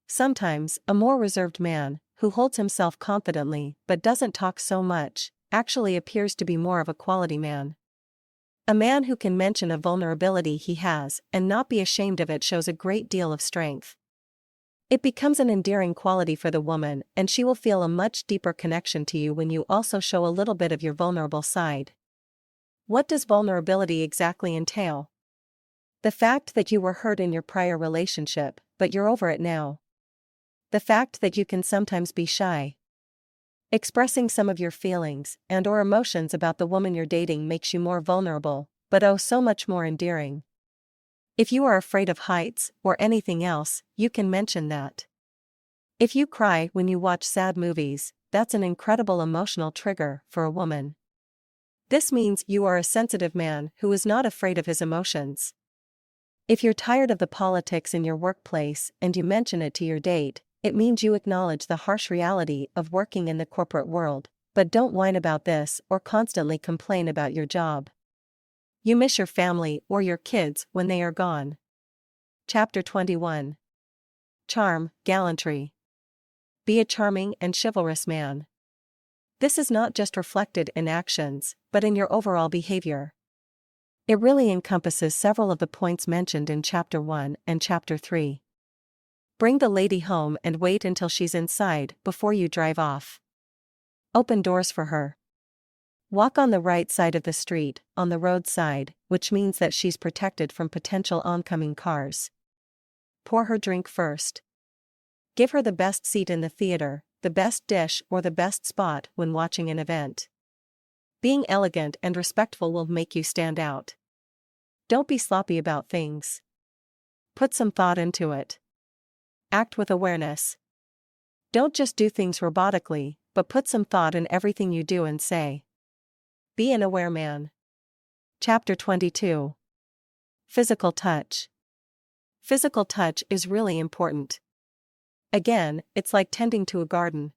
Sometimes, a more reserved man, who holds himself confidently but doesn't talk so much, actually appears to be more of a quality man. A man who can mention a vulnerability he has and not be ashamed of it shows a great deal of strength. It becomes an endearing quality for the woman, and she will feel a much deeper connection to you when you also show a little bit of your vulnerable side. What does vulnerability exactly entail? The fact that you were hurt in your prior relationship, but you're over it now. The fact that you can sometimes be shy. Expressing some of your feelings and/or emotions about the woman you're dating makes you more vulnerable, but oh so much more endearing. If you are afraid of heights or anything else, you can mention that. If you cry when you watch sad movies, that's an incredible emotional trigger for a woman. This means you are a sensitive man who is not afraid of his emotions. If you're tired of the politics in your workplace and you mention it to your date, it means you acknowledge the harsh reality of working in the corporate world, but don't whine about this or constantly complain about your job. You miss your family or your kids when they are gone. Chapter 21. Charm, gallantry. Be a charming and chivalrous man. This is not just reflected in actions, but in your overall behavior. It really encompasses several of the points mentioned in Chapter 1 and Chapter 3. Bring the lady home and wait until she's inside before you drive off. Open doors for her. Walk on the right side of the street, on the road side, which means that she's protected from potential oncoming cars. Pour her drink first. Give her the best seat in the theater, the best dish or the best spot when watching an event. Being elegant and respectful will make you stand out. Don't be sloppy about things. Put some thought into it. Act with awareness. Don't just do things robotically, but put some thought in everything you do and say. Be an aware man. Chapter 22. Physical touch. Physical touch is really important. Again, it's like tending to a garden.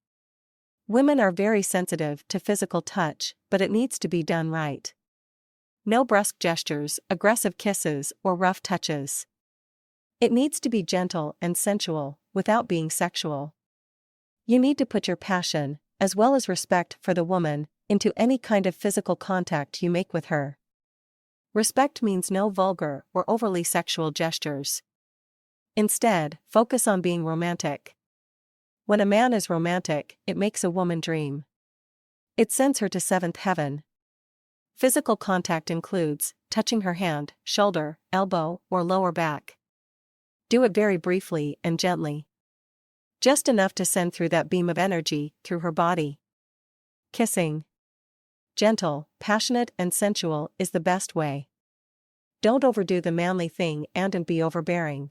Women are very sensitive to physical touch, but it needs to be done right. No brusque gestures, aggressive kisses, or rough touches. It needs to be gentle and sensual, without being sexual. You need to put your passion, as well as respect for the woman, into any kind of physical contact you make with her. Respect means no vulgar or overly sexual gestures. Instead, focus on being romantic. When a man is romantic, it makes a woman dream. It sends her to seventh heaven. Physical contact includes touching her hand, shoulder, elbow, or lower back. Do it very briefly and gently. Just enough to send through that beam of energy through her body. Kissing. Gentle, passionate, and sensual is the best way. Don't overdo the manly thing and be overbearing.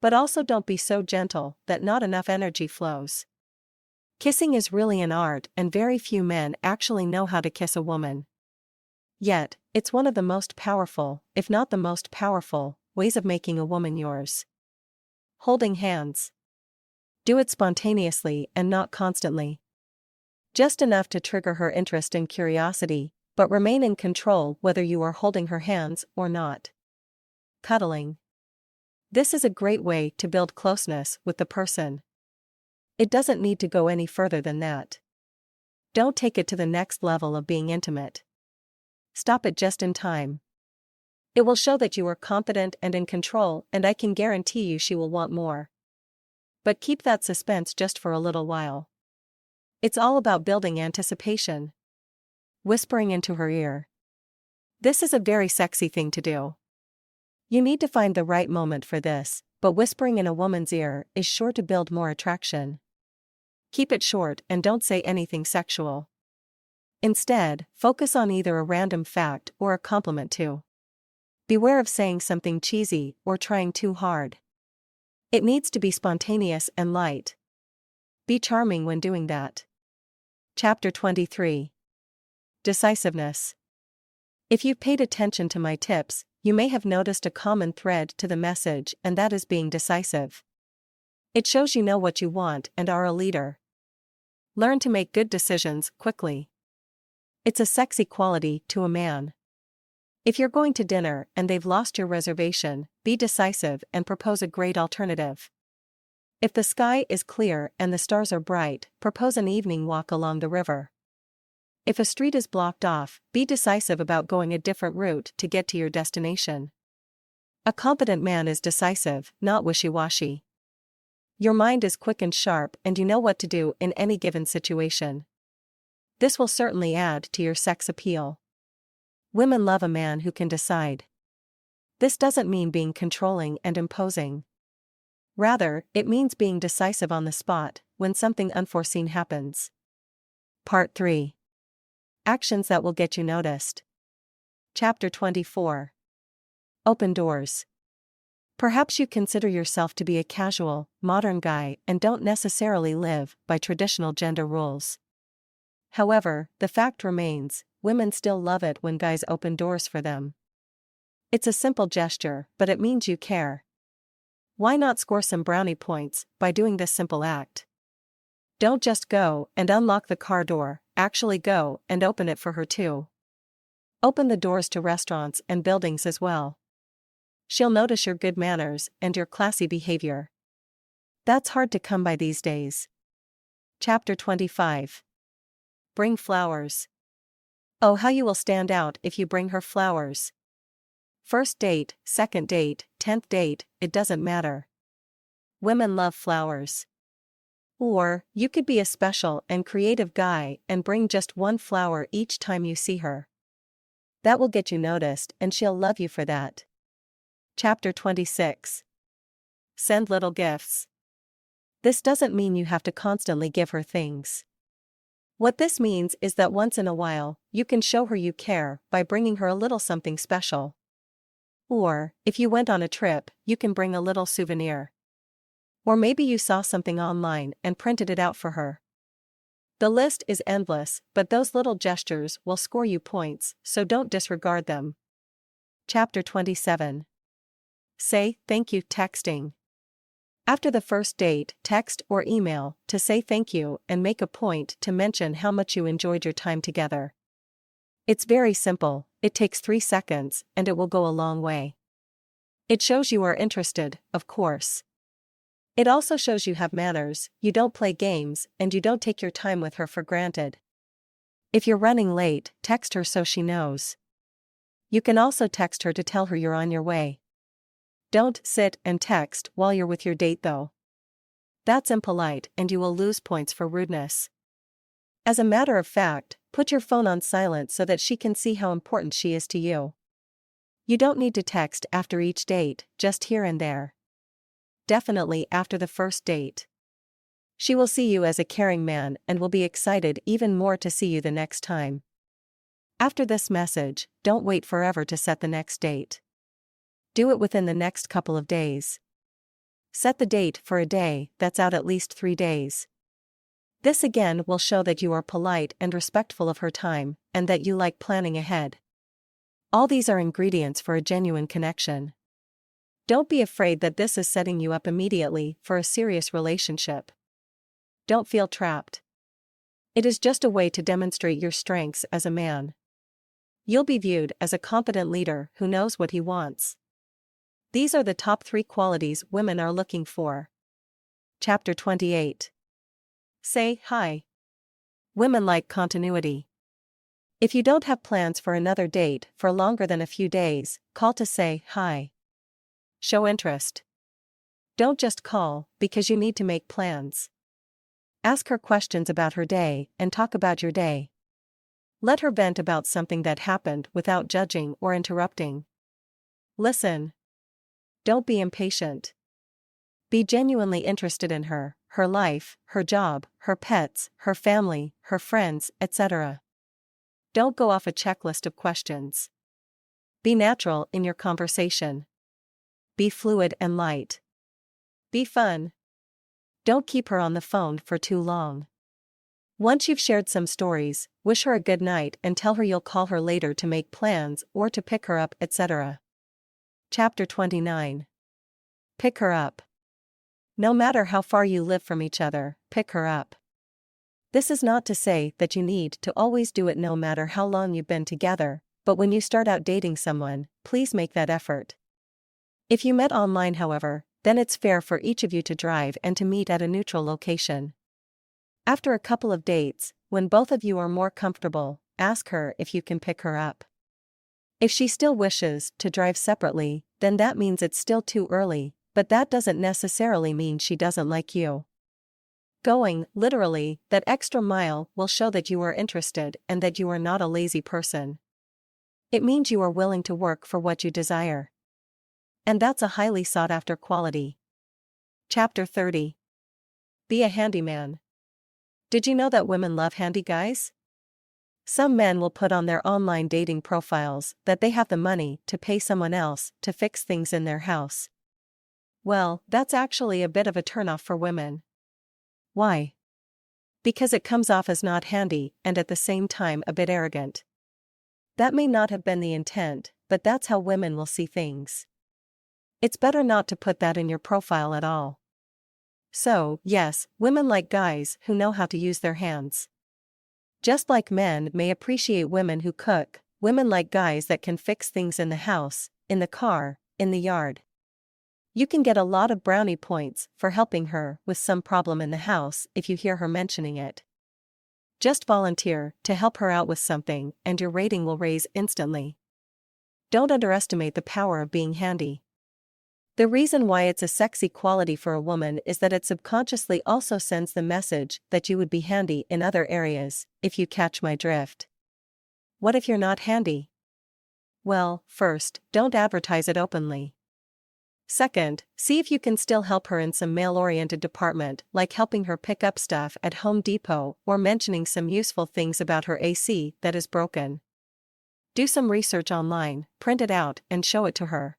But also don't be so gentle that not enough energy flows. Kissing is really an art, and very few men actually know how to kiss a woman. Yet, it's one of the most powerful, if not the most powerful, ways of making a woman yours. Holding hands. Do it spontaneously and not constantly. Just enough to trigger her interest and curiosity, but remain in control whether you are holding her hands or not. Cuddling. This is a great way to build closeness with the person. It doesn't need to go any further than that. Don't take it to the next level of being intimate. Stop it just in time. It will show that you are confident and in control, and I can guarantee you she will want more. But keep that suspense just for a little while. It's all about building anticipation. Whispering into her ear. This is a very sexy thing to do. You need to find the right moment for this, but whispering in a woman's ear is sure to build more attraction. Keep it short and don't say anything sexual. Instead, focus on either a random fact or a compliment too. Beware of saying something cheesy or trying too hard. It needs to be spontaneous and light. Be charming when doing that. Chapter 23. Decisiveness. If you've paid attention to my tips, you may have noticed a common thread to the message, and that is being decisive. It shows you know what you want and are a leader. Learn to make good decisions quickly. It's a sexy quality to a man. If you're going to dinner and they've lost your reservation, be decisive and propose a great alternative. If the sky is clear and the stars are bright, propose an evening walk along the river. If a street is blocked off, be decisive about going a different route to get to your destination. A competent man is decisive, not wishy-washy. Your mind is quick and sharp, and you know what to do in any given situation. This will certainly add to your sex appeal. Women love a man who can decide. This doesn't mean being controlling and imposing. Rather, it means being decisive on the spot when something unforeseen happens. Part 3. Actions that will get you noticed. Chapter 24. Open doors. Perhaps you consider yourself to be a casual, modern guy and don't necessarily live by traditional gender rules. However, the fact remains, women still love it when guys open doors for them. It's a simple gesture, but it means you care. Why not score some brownie points by doing this simple act? Don't just go and unlock the car door, actually go and open it for her too. Open the doors to restaurants and buildings as well. She'll notice your good manners and your classy behavior. That's hard to come by these days. Chapter 25. Bring flowers. Oh, how you will stand out if you bring her flowers. First date, second date, 10th date, it doesn't matter. Women love flowers. Or, you could be a special and creative guy and bring just one flower each time you see her. That will get you noticed and she'll love you for that. Chapter 26. Send little gifts. This doesn't mean you have to constantly give her things. What this means is that once in a while, you can show her you care by bringing her a little something special. Or, if you went on a trip, you can bring a little souvenir. Or maybe you saw something online and printed it out for her. The list is endless, but those little gestures will score you points, so don't disregard them. Chapter 27. Say thank you texting. After the first date, text or email to say thank you and make a point to mention how much you enjoyed your time together. It's very simple, it takes 3 seconds, and it will go a long way. It shows you are interested, of course. It also shows you have manners, you don't play games, and you don't take your time with her for granted. If you're running late, text her so she knows. You can also text her to tell her you're on your way. Don't sit and text while you're with your date though. That's impolite and you will lose points for rudeness. As a matter of fact, put your phone on silent so that she can see how important she is to you. You don't need to text after each date, just here and there. Definitely after the first date. She will see you as a caring man and will be excited even more to see you the next time. After this message, don't wait forever to set the next date. Do it within the next couple of days. Set the date for a day that's out at least 3 days. This again will show that you are polite and respectful of her time, and that you like planning ahead. All these are ingredients for a genuine connection. Don't be afraid that this is setting you up immediately for a serious relationship. Don't feel trapped. It is just a way to demonstrate your strengths as a man. You'll be viewed as a competent leader who knows what he wants. These are the top 3 qualities women are looking for. Chapter 28. Say hi. Women like continuity. If you don't have plans for another date for longer than a few days, call to say hi. Show interest. Don't just call because you need to make plans. Ask her questions about her day and talk about your day. Let her vent about something that happened without judging or interrupting. Listen. Don't be impatient. Be genuinely interested in her, her life, her job, her pets, her family, her friends, etc. Don't go off a checklist of questions. Be natural in your conversation. Be fluid and light. Be fun. Don't keep her on the phone for too long. Once you've shared some stories, wish her a good night and tell her you'll call her later to make plans or to pick her up, etc. Chapter 29. Pick her up. No matter how far you live from each other, pick her up. This is not to say that you need to always do it no matter how long you've been together, but when you start out dating someone, please make that effort. If you met online, however, then it's fair for each of you to drive and to meet at a neutral location. After a couple of dates, when both of you are more comfortable, ask her if you can pick her up. If she still wishes to drive separately, then that means it's still too early, but that doesn't necessarily mean she doesn't like you. Going, literally, that extra mile will show that you are interested and that you are not a lazy person. It means you are willing to work for what you desire. And that's a highly sought-after quality. Chapter 30. Be a handyman. Did you know that women love handy guys? Some men will put on their online dating profiles that they have the money to pay someone else to fix things in their house. Well, that's actually a bit of a turnoff for women. Why? Because it comes off as not handy and at the same time a bit arrogant. That may not have been the intent, but that's how women will see things. It's better not to put that in your profile at all. So, yes, women like guys who know how to use their hands. Just like men may appreciate women who cook, women like guys that can fix things in the house, in the car, in the yard. You can get a lot of brownie points for helping her with some problem in the house if you hear her mentioning it. Just volunteer to help her out with something and your rating will raise instantly. Don't underestimate the power of being handy. The reason why it's a sexy quality for a woman is that it subconsciously also sends the message that you would be handy in other areas, if you catch my drift. What if you're not handy? Well, first, don't advertise it openly. Second, see if you can still help her in some male-oriented department, like helping her pick up stuff at Home Depot or mentioning some useful things about her AC that is broken. Do some research online, print it out, and show it to her.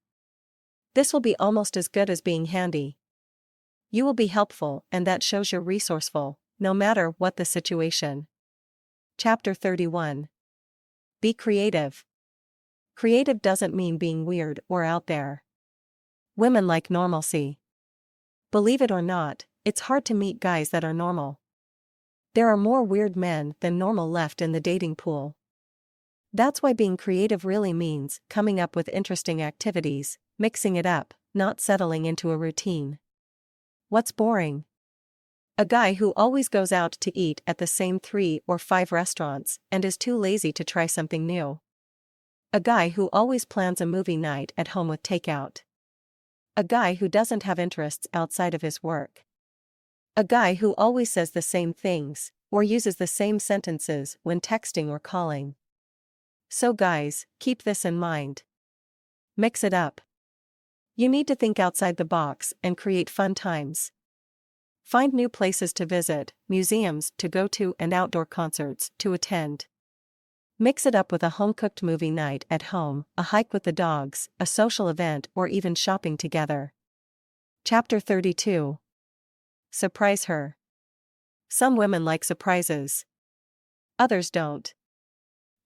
This will be almost as good as being handy. You will be helpful, and that shows you're resourceful, no matter what the situation. Chapter 31. Be creative. Creative doesn't mean being weird or out there. Women like normalcy. Believe it or not, it's hard to meet guys that are normal. There are more weird men than normal left in the dating pool. That's why being creative really means coming up with interesting activities, mixing it up, not settling into a routine. What's boring? A guy who always goes out to eat at the same 3 or 5 restaurants and is too lazy to try something new. A guy who always plans a movie night at home with takeout. A guy who doesn't have interests outside of his work. A guy who always says the same things, or uses the same sentences when texting or calling. So guys, keep this in mind. Mix it up. You need to think outside the box and create fun times. Find new places to visit, museums to go to, and outdoor concerts to attend. Mix it up with a home-cooked movie night at home, a hike with the dogs, a social event, or even shopping together. Chapter 32. Surprise her. Some women like surprises. Others don't.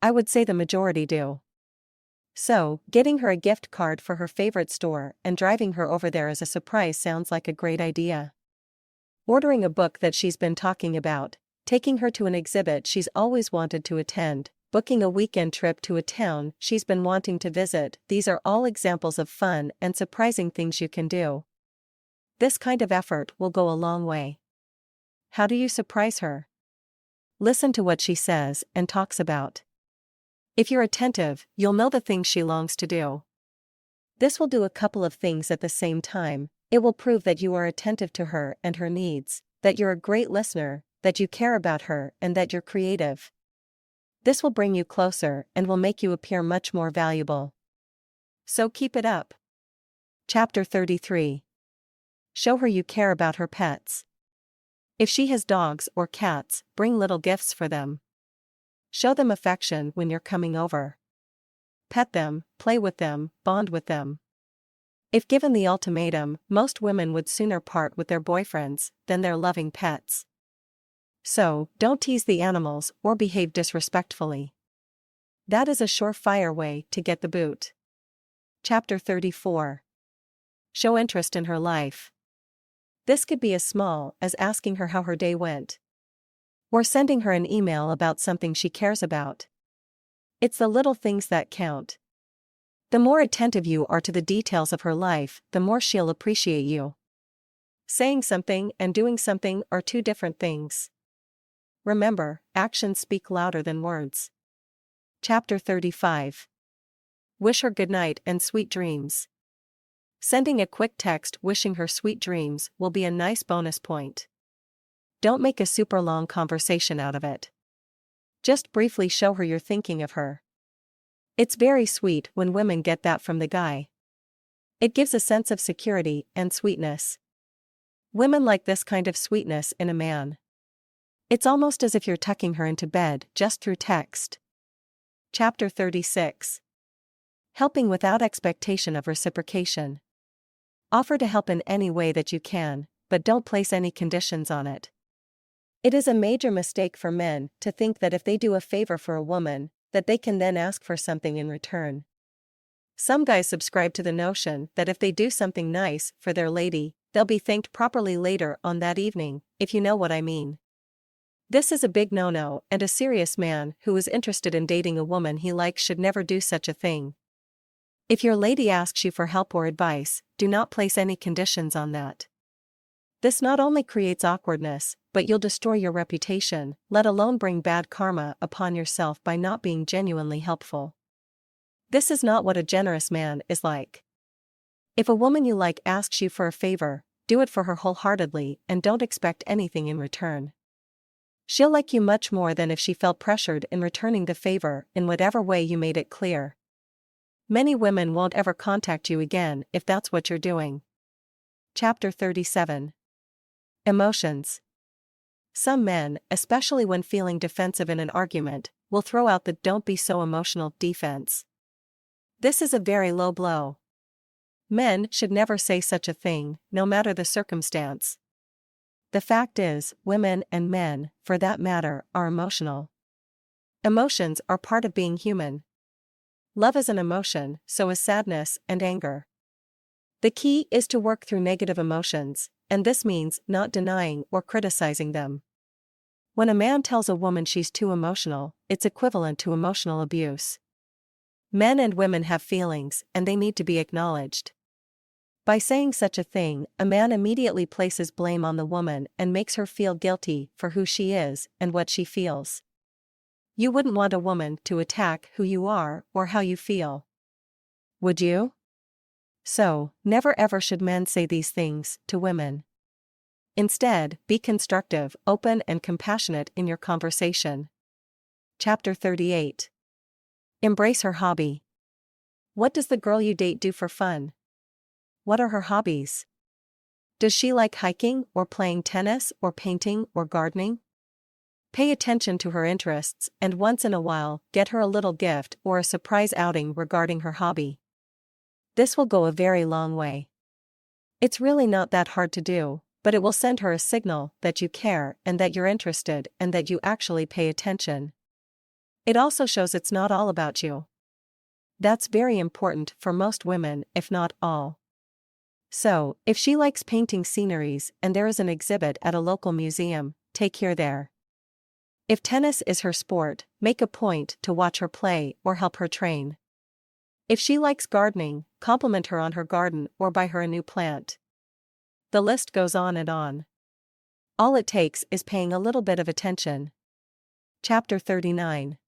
I would say the majority do. So, getting her a gift card for her favorite store and driving her over there as a surprise sounds like a great idea. Ordering a book that she's been talking about, taking her to an exhibit she's always wanted to attend, booking a weekend trip to a town she's been wanting to visit, these are all examples of fun and surprising things you can do. This kind of effort will go a long way. How do you surprise her? Listen to what she says and talks about. If you're attentive, you'll know the things she longs to do. This will do a couple of things at the same time. It will prove that you are attentive to her and her needs, that you're a great listener, that you care about her, and that you're creative. This will bring you closer and will make you appear much more valuable. So keep it up. Chapter 33. Show her you care about her pets. If she has dogs or cats, bring little gifts for them. Show them affection when you're coming over. Pet them, play with them, bond with them. If given the ultimatum, most women would sooner part with their boyfriends than their loving pets. So, don't tease the animals or behave disrespectfully. That is a surefire way to get the boot. Chapter 34. Show interest in her life. This could be as small as asking her how her day went, or sending her an email about something she cares about. It's the little things that count. The more attentive you are to the details of her life, the more she'll appreciate you. Saying something and doing something are two different things. Remember, actions speak louder than words. Chapter 35. Wish her good night and sweet dreams. Sending a quick text wishing her sweet dreams will be a nice bonus point. Don't make a super long conversation out of it. Just briefly show her you're thinking of her. It's very sweet when women get that from the guy. It gives a sense of security and sweetness. Women like this kind of sweetness in a man. It's almost as if you're tucking her into bed just through text. Chapter 36. Helping without expectation of reciprocation. Offer to help in any way that you can, but don't place any conditions on it. It is a major mistake for men to think that if they do a favor for a woman, that they can then ask for something in return. Some guys subscribe to the notion that if they do something nice for their lady, they'll be thanked properly later on that evening, if you know what I mean. This is a big no-no, and a serious man who is interested in dating a woman he likes should never do such a thing. If your lady asks you for help or advice, do not place any conditions on that. This not only creates awkwardness, but you'll destroy your reputation, let alone bring bad karma upon yourself by not being genuinely helpful. This is not what a generous man is like. If a woman you like asks you for a favor, do it for her wholeheartedly and don't expect anything in return. She'll like you much more than if she felt pressured in returning the favor in whatever way you made it clear. Many women won't ever contact you again if that's what you're doing. Chapter 37. Emotions. Some men, especially when feeling defensive in an argument, will throw out the "don't be so emotional" defense. This is a very low blow. Men should never say such a thing, no matter the circumstance. The fact is, women and men, for that matter, are emotional. Emotions are part of being human. Love is an emotion, so is sadness and anger. The key is to work through negative emotions, and this means not denying or criticizing them. When a man tells a woman she's too emotional, it's equivalent to emotional abuse. Men and women have feelings, and they need to be acknowledged. By saying such a thing, a man immediately places blame on the woman and makes her feel guilty for who she is and what she feels. You wouldn't want a woman to attack who you are or how you feel. Would you? So, never ever should men say these things to women. Instead, be constructive, open and compassionate in your conversation. Chapter 38. Embrace her hobby. What does the girl you date do for fun? What are her hobbies? Does she like hiking or playing tennis or painting or gardening? Pay attention to her interests and once in a while get her a little gift or a surprise outing regarding her hobby. This will go a very long way. It's really not that hard to do, but it will send her a signal that you care and that you're interested and that you actually pay attention. It also shows it's not all about you. That's very important for most women, if not all. So, if she likes painting sceneries and there is an exhibit at a local museum, take her there. If tennis is her sport, make a point to watch her play or help her train. If she likes gardening, compliment her on her garden or buy her a new plant. The list goes on and on. All it takes is paying a little bit of attention. Chapter 39.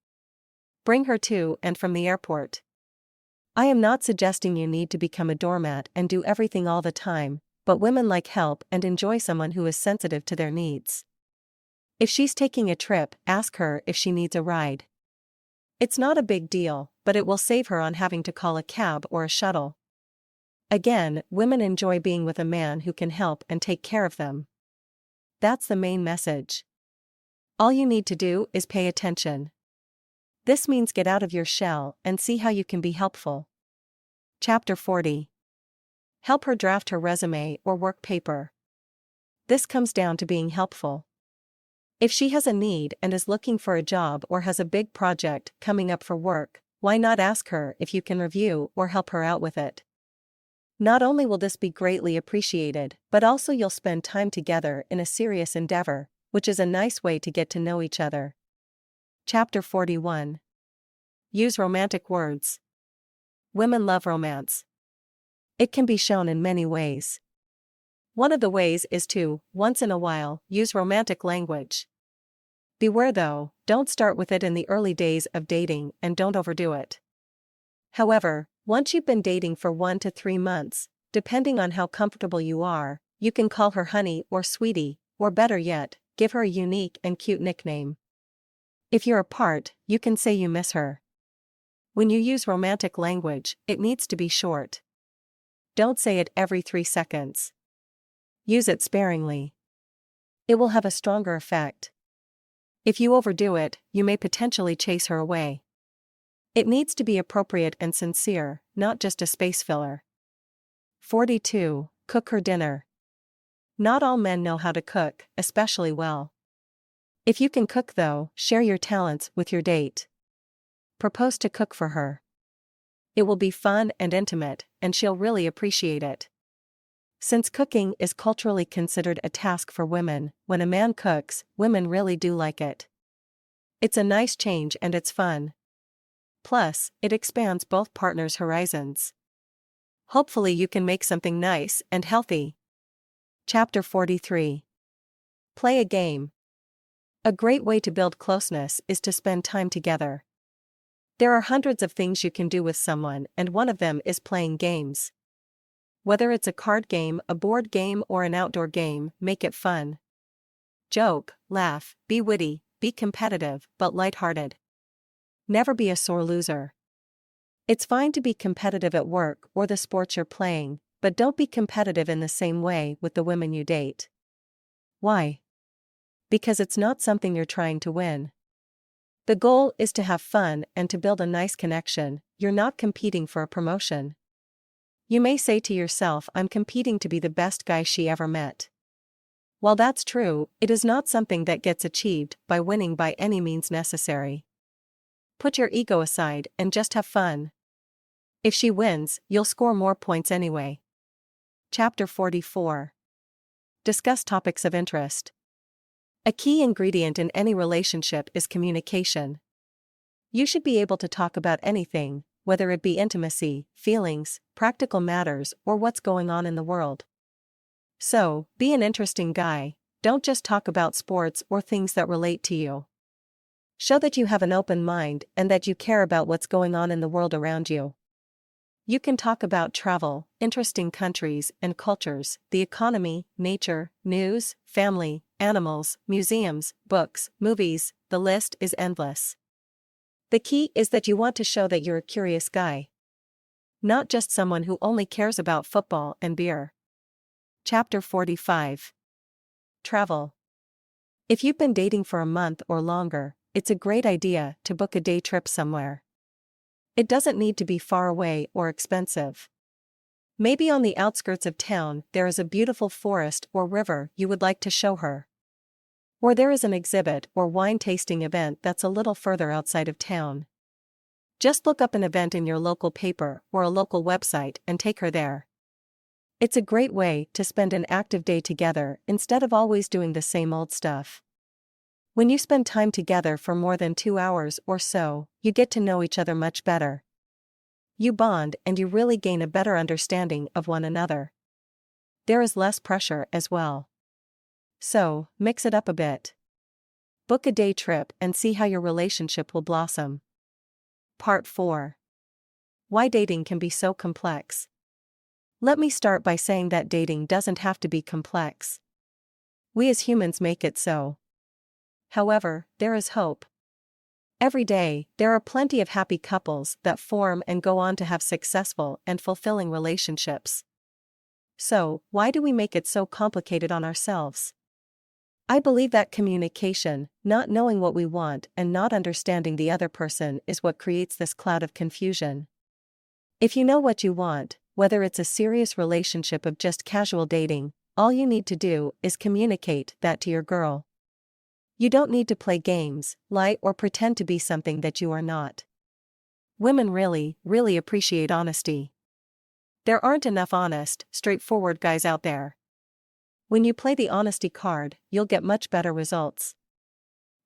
Bring her to and from the airport. I am not suggesting you need to become a doormat and do everything all the time, but women like help and enjoy someone who is sensitive to their needs. If she's taking a trip, ask her if she needs a ride. It's not a big deal, but it will save her on having to call a cab or a shuttle. Again, women enjoy being with a man who can help and take care of them. That's the main message. All you need to do is pay attention. This means get out of your shell and see how you can be helpful. Chapter 40. Help her draft her resume or work paper. This comes down to being helpful. If she has a need and is looking for a job or has a big project coming up for work, why not ask her if you can review or help her out with it? Not only will this be greatly appreciated, but also you'll spend time together in a serious endeavor, which is a nice way to get to know each other. Chapter 41. Use romantic words. Women love romance. It can be shown in many ways. One of the ways is to, once in a while, use romantic language. Beware though, don't start with it in the early days of dating and don't overdo it. However, once you've been dating for 1 to 3 months, depending on how comfortable you are, you can call her honey or sweetie, or better yet, give her a unique and cute nickname. If you're apart, you can say you miss her. When you use romantic language, it needs to be short. Don't say it every 3 seconds. Use it sparingly. It will have a stronger effect. If you overdo it, you may potentially chase her away. It needs to be appropriate and sincere, not just a space filler. 42. Cook her dinner. Not all men know how to cook, especially well. If you can cook though, share your talents with your date. Propose to cook for her. It will be fun and intimate, and she'll really appreciate it. Since cooking is culturally considered a task for women, when a man cooks, women really do like it. It's a nice change and it's fun. Plus, it expands both partners' horizons. Hopefully you can make something nice and healthy. Chapter 43. Play a game. A great way to build closeness is to spend time together. There are hundreds of things you can do with someone, and one of them is playing games. Whether it's a card game, a board game, or an outdoor game, make it fun. Joke, laugh, be witty, be competitive, but lighthearted. Never be a sore loser. It's fine to be competitive at work or the sports you're playing, but don't be competitive in the same way with the women you date. Why? Because it's not something you're trying to win. The goal is to have fun and to build a nice connection. You're not competing for a promotion. You may say to yourself, I'm competing to be the best guy she ever met. While that's true, it is not something that gets achieved by winning by any means necessary. Put your ego aside and just have fun. If she wins, you'll score more points anyway. Chapter 44. Discuss topics of interest. A key ingredient in any relationship is communication. You should be able to talk about anything, whether it be intimacy, feelings, practical matters, or what's going on in the world. So, be an interesting guy. Don't just talk about sports or things that relate to you. Show that you have an open mind and that you care about what's going on in the world around you. You can talk about travel, interesting countries and cultures, the economy, nature, news, family, animals, museums, books, movies, the list is endless. The key is that you want to show that you're a curious guy. Not just someone who only cares about football and beer. Chapter 45. Travel. If you've been dating for a month or longer, it's a great idea to book a day trip somewhere. It doesn't need to be far away or expensive. Maybe on the outskirts of town there is a beautiful forest or river you would like to show her. Or there is an exhibit or wine tasting event that's a little further outside of town. Just look up an event in your local paper or a local website and take her there. It's a great way to spend an active day together instead of always doing the same old stuff. When you spend time together for more than 2 hours or so, you get to know each other much better. You bond and you really gain a better understanding of one another. There is less pressure as well. So, mix it up a bit. Book a day trip and see how your relationship will blossom. Part 4. Why dating can be so complex. Let me start by saying that dating doesn't have to be complex. We as humans make it so. However, there is hope. Every day, there are plenty of happy couples that form and go on to have successful and fulfilling relationships. So, why do we make it so complicated on ourselves? I believe that communication, not knowing what we want and not understanding the other person is what creates this cloud of confusion. If you know what you want, whether it's a serious relationship of just casual dating, all you need to do is communicate that to your girl. You don't need to play games, lie or pretend to be something that you are not. Women really, really appreciate honesty. There aren't enough honest, straightforward guys out there. When you play the honesty card, you'll get much better results.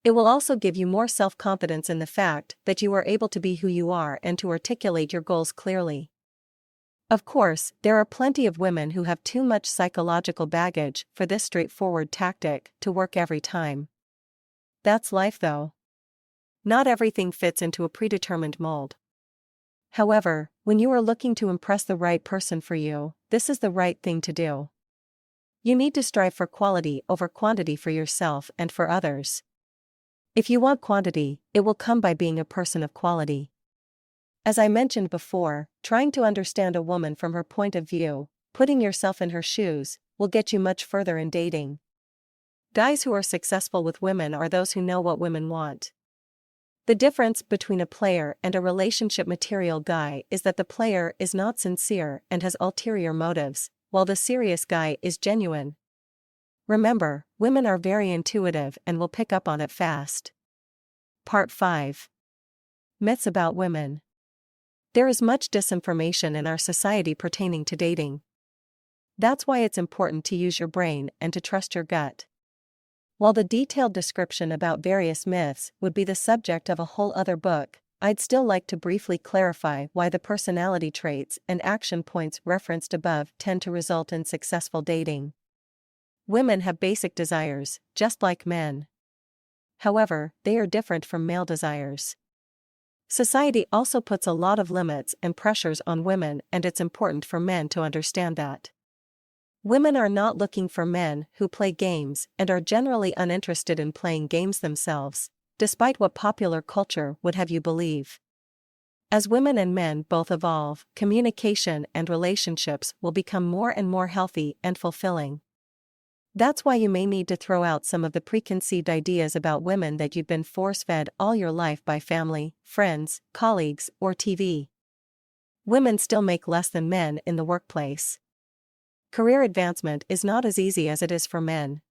It will also give you more self-confidence in the fact that you are able to be who you are and to articulate your goals clearly. Of course, there are plenty of women who have too much psychological baggage for this straightforward tactic to work every time. That's life though. Not everything fits into a predetermined mold. However, when you are looking to impress the right person for you, this is the right thing to do. You need to strive for quality over quantity for yourself and for others. If you want quantity, it will come by being a person of quality. As I mentioned before, trying to understand a woman from her point of view, putting yourself in her shoes, will get you much further in dating. Guys who are successful with women are those who know what women want. The difference between a player and a relationship material guy is that the player is not sincere and has ulterior motives, while the serious guy is genuine. Remember, women are very intuitive and will pick up on it fast. Part 5. Myths about women. There is much disinformation in our society pertaining to dating. That's why it's important to use your brain and to trust your gut. While the detailed description about various myths would be the subject of a whole other book, I'd still like to briefly clarify why the personality traits and action points referenced above tend to result in successful dating. Women have basic desires, just like men. However, they are different from male desires. Society also puts a lot of limits and pressures on women, and it's important for men to understand that. Women are not looking for men who play games and are generally uninterested in playing games themselves, despite what popular culture would have you believe. As women and men both evolve, communication and relationships will become more and more healthy and fulfilling. That's why you may need to throw out some of the preconceived ideas about women that you've been force-fed all your life by family, friends, colleagues, or TV. Women still make less than men in the workplace. Career advancement is not as easy as it is for men.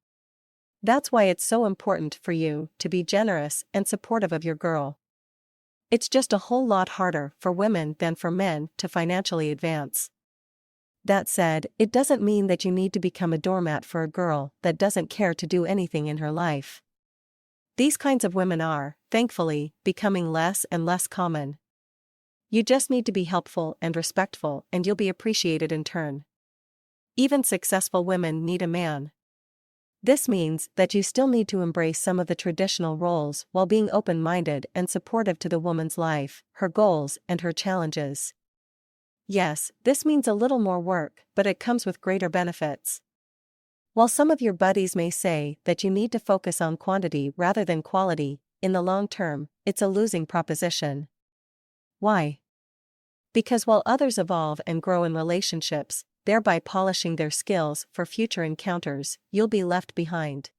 That's why it's so important for you to be generous and supportive of your girl. It's just a whole lot harder for women than for men to financially advance. That said, it doesn't mean that you need to become a doormat for a girl that doesn't care to do anything in her life. These kinds of women are, thankfully, becoming less and less common. You just need to be helpful and respectful, and you'll be appreciated in turn. Even successful women need a man. This means that you still need to embrace some of the traditional roles while being open-minded and supportive to the woman's life, her goals, and her challenges. Yes, this means a little more work, but it comes with greater benefits. While some of your buddies may say that you need to focus on quantity rather than quality, in the long term, it's a losing proposition. Why? Because while others evolve and grow in relationships, thereby polishing their skills for future encounters, you'll be left behind.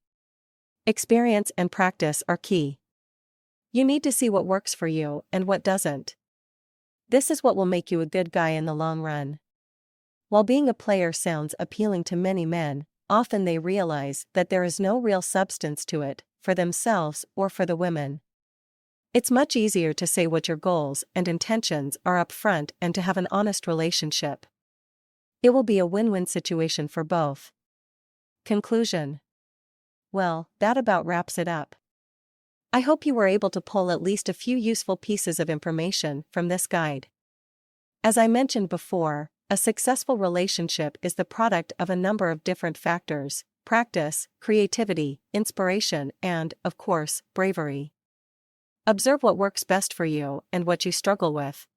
Experience and practice are key. You need to see what works for you and what doesn't. This is what will make you a good guy in the long run. While being a player sounds appealing to many men, often they realize that there is no real substance to it, for themselves or for the women. It's much easier to say what your goals and intentions are up front and to have an honest relationship. It will be a win-win situation for both. Conclusion. Well, that about wraps it up. I hope you were able to pull at least a few useful pieces of information from this guide. As I mentioned before, a successful relationship is the product of a number of different factors: practice, creativity, inspiration, and, of course, bravery. Observe what works best for you and what you struggle with.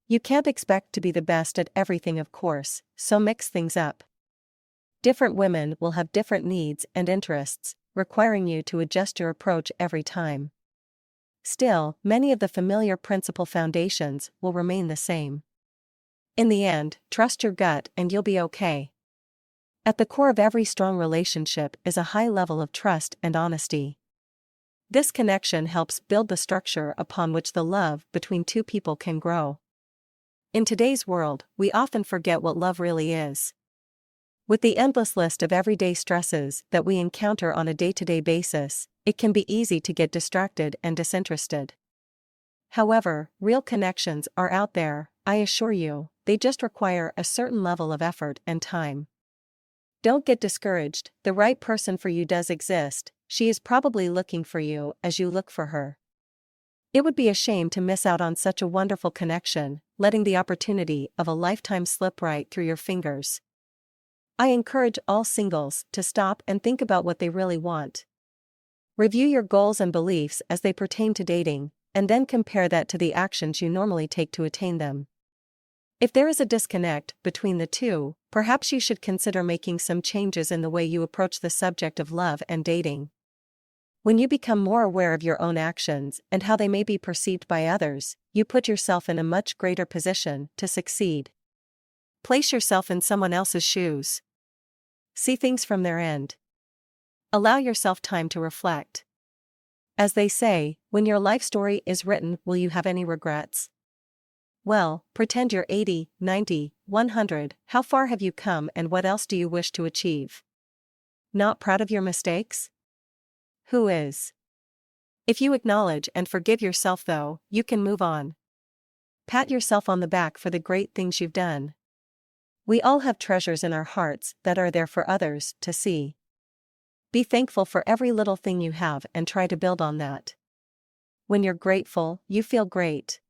You can't expect to be the best at everything, of course, so mix things up. Different women will have different needs and interests, requiring you to adjust your approach every time. Still, many of the familiar principal foundations will remain the same. In the end, trust your gut and you'll be okay. At the core of every strong relationship is a high level of trust and honesty. This connection helps build the structure upon which the love between two people can grow. In today's world, we often forget what love really is. With the endless list of everyday stresses that we encounter on a day-to-day basis, it can be easy to get distracted and disinterested. However, real connections are out there, I assure you, they just require a certain level of effort and time. Don't get discouraged, the right person for you does exist, she is probably looking for you as you look for her. It would be a shame to miss out on such a wonderful connection, letting the opportunity of a lifetime slip right through your fingers. I encourage all singles to stop and think about what they really want. Review your goals and beliefs as they pertain to dating, and then compare that to the actions you normally take to attain them. If there is a disconnect between the two, perhaps you should consider making some changes in the way you approach the subject of love and dating. When you become more aware of your own actions and how they may be perceived by others, you put yourself in a much greater position to succeed. Place yourself in someone else's shoes. See things from their end. Allow yourself time to reflect. As they say, when your life story is written, will you have any regrets? Well, pretend you're 80, 90, 100, how far have you come and what else do you wish to achieve? Not proud of your mistakes? Who is? If you acknowledge and forgive yourself though, you can move on. Pat yourself on the back for the great things you've done. We all have treasures in our hearts that are there for others to see. Be thankful for every little thing you have and try to build on that. When you're grateful, you feel great.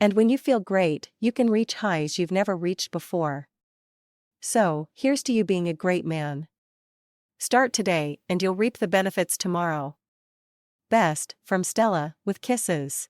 And when you feel great, you can reach highs you've never reached before. So, here's to you being a great man. Start today and you'll reap the benefits tomorrow. Best, from Stella, with kisses.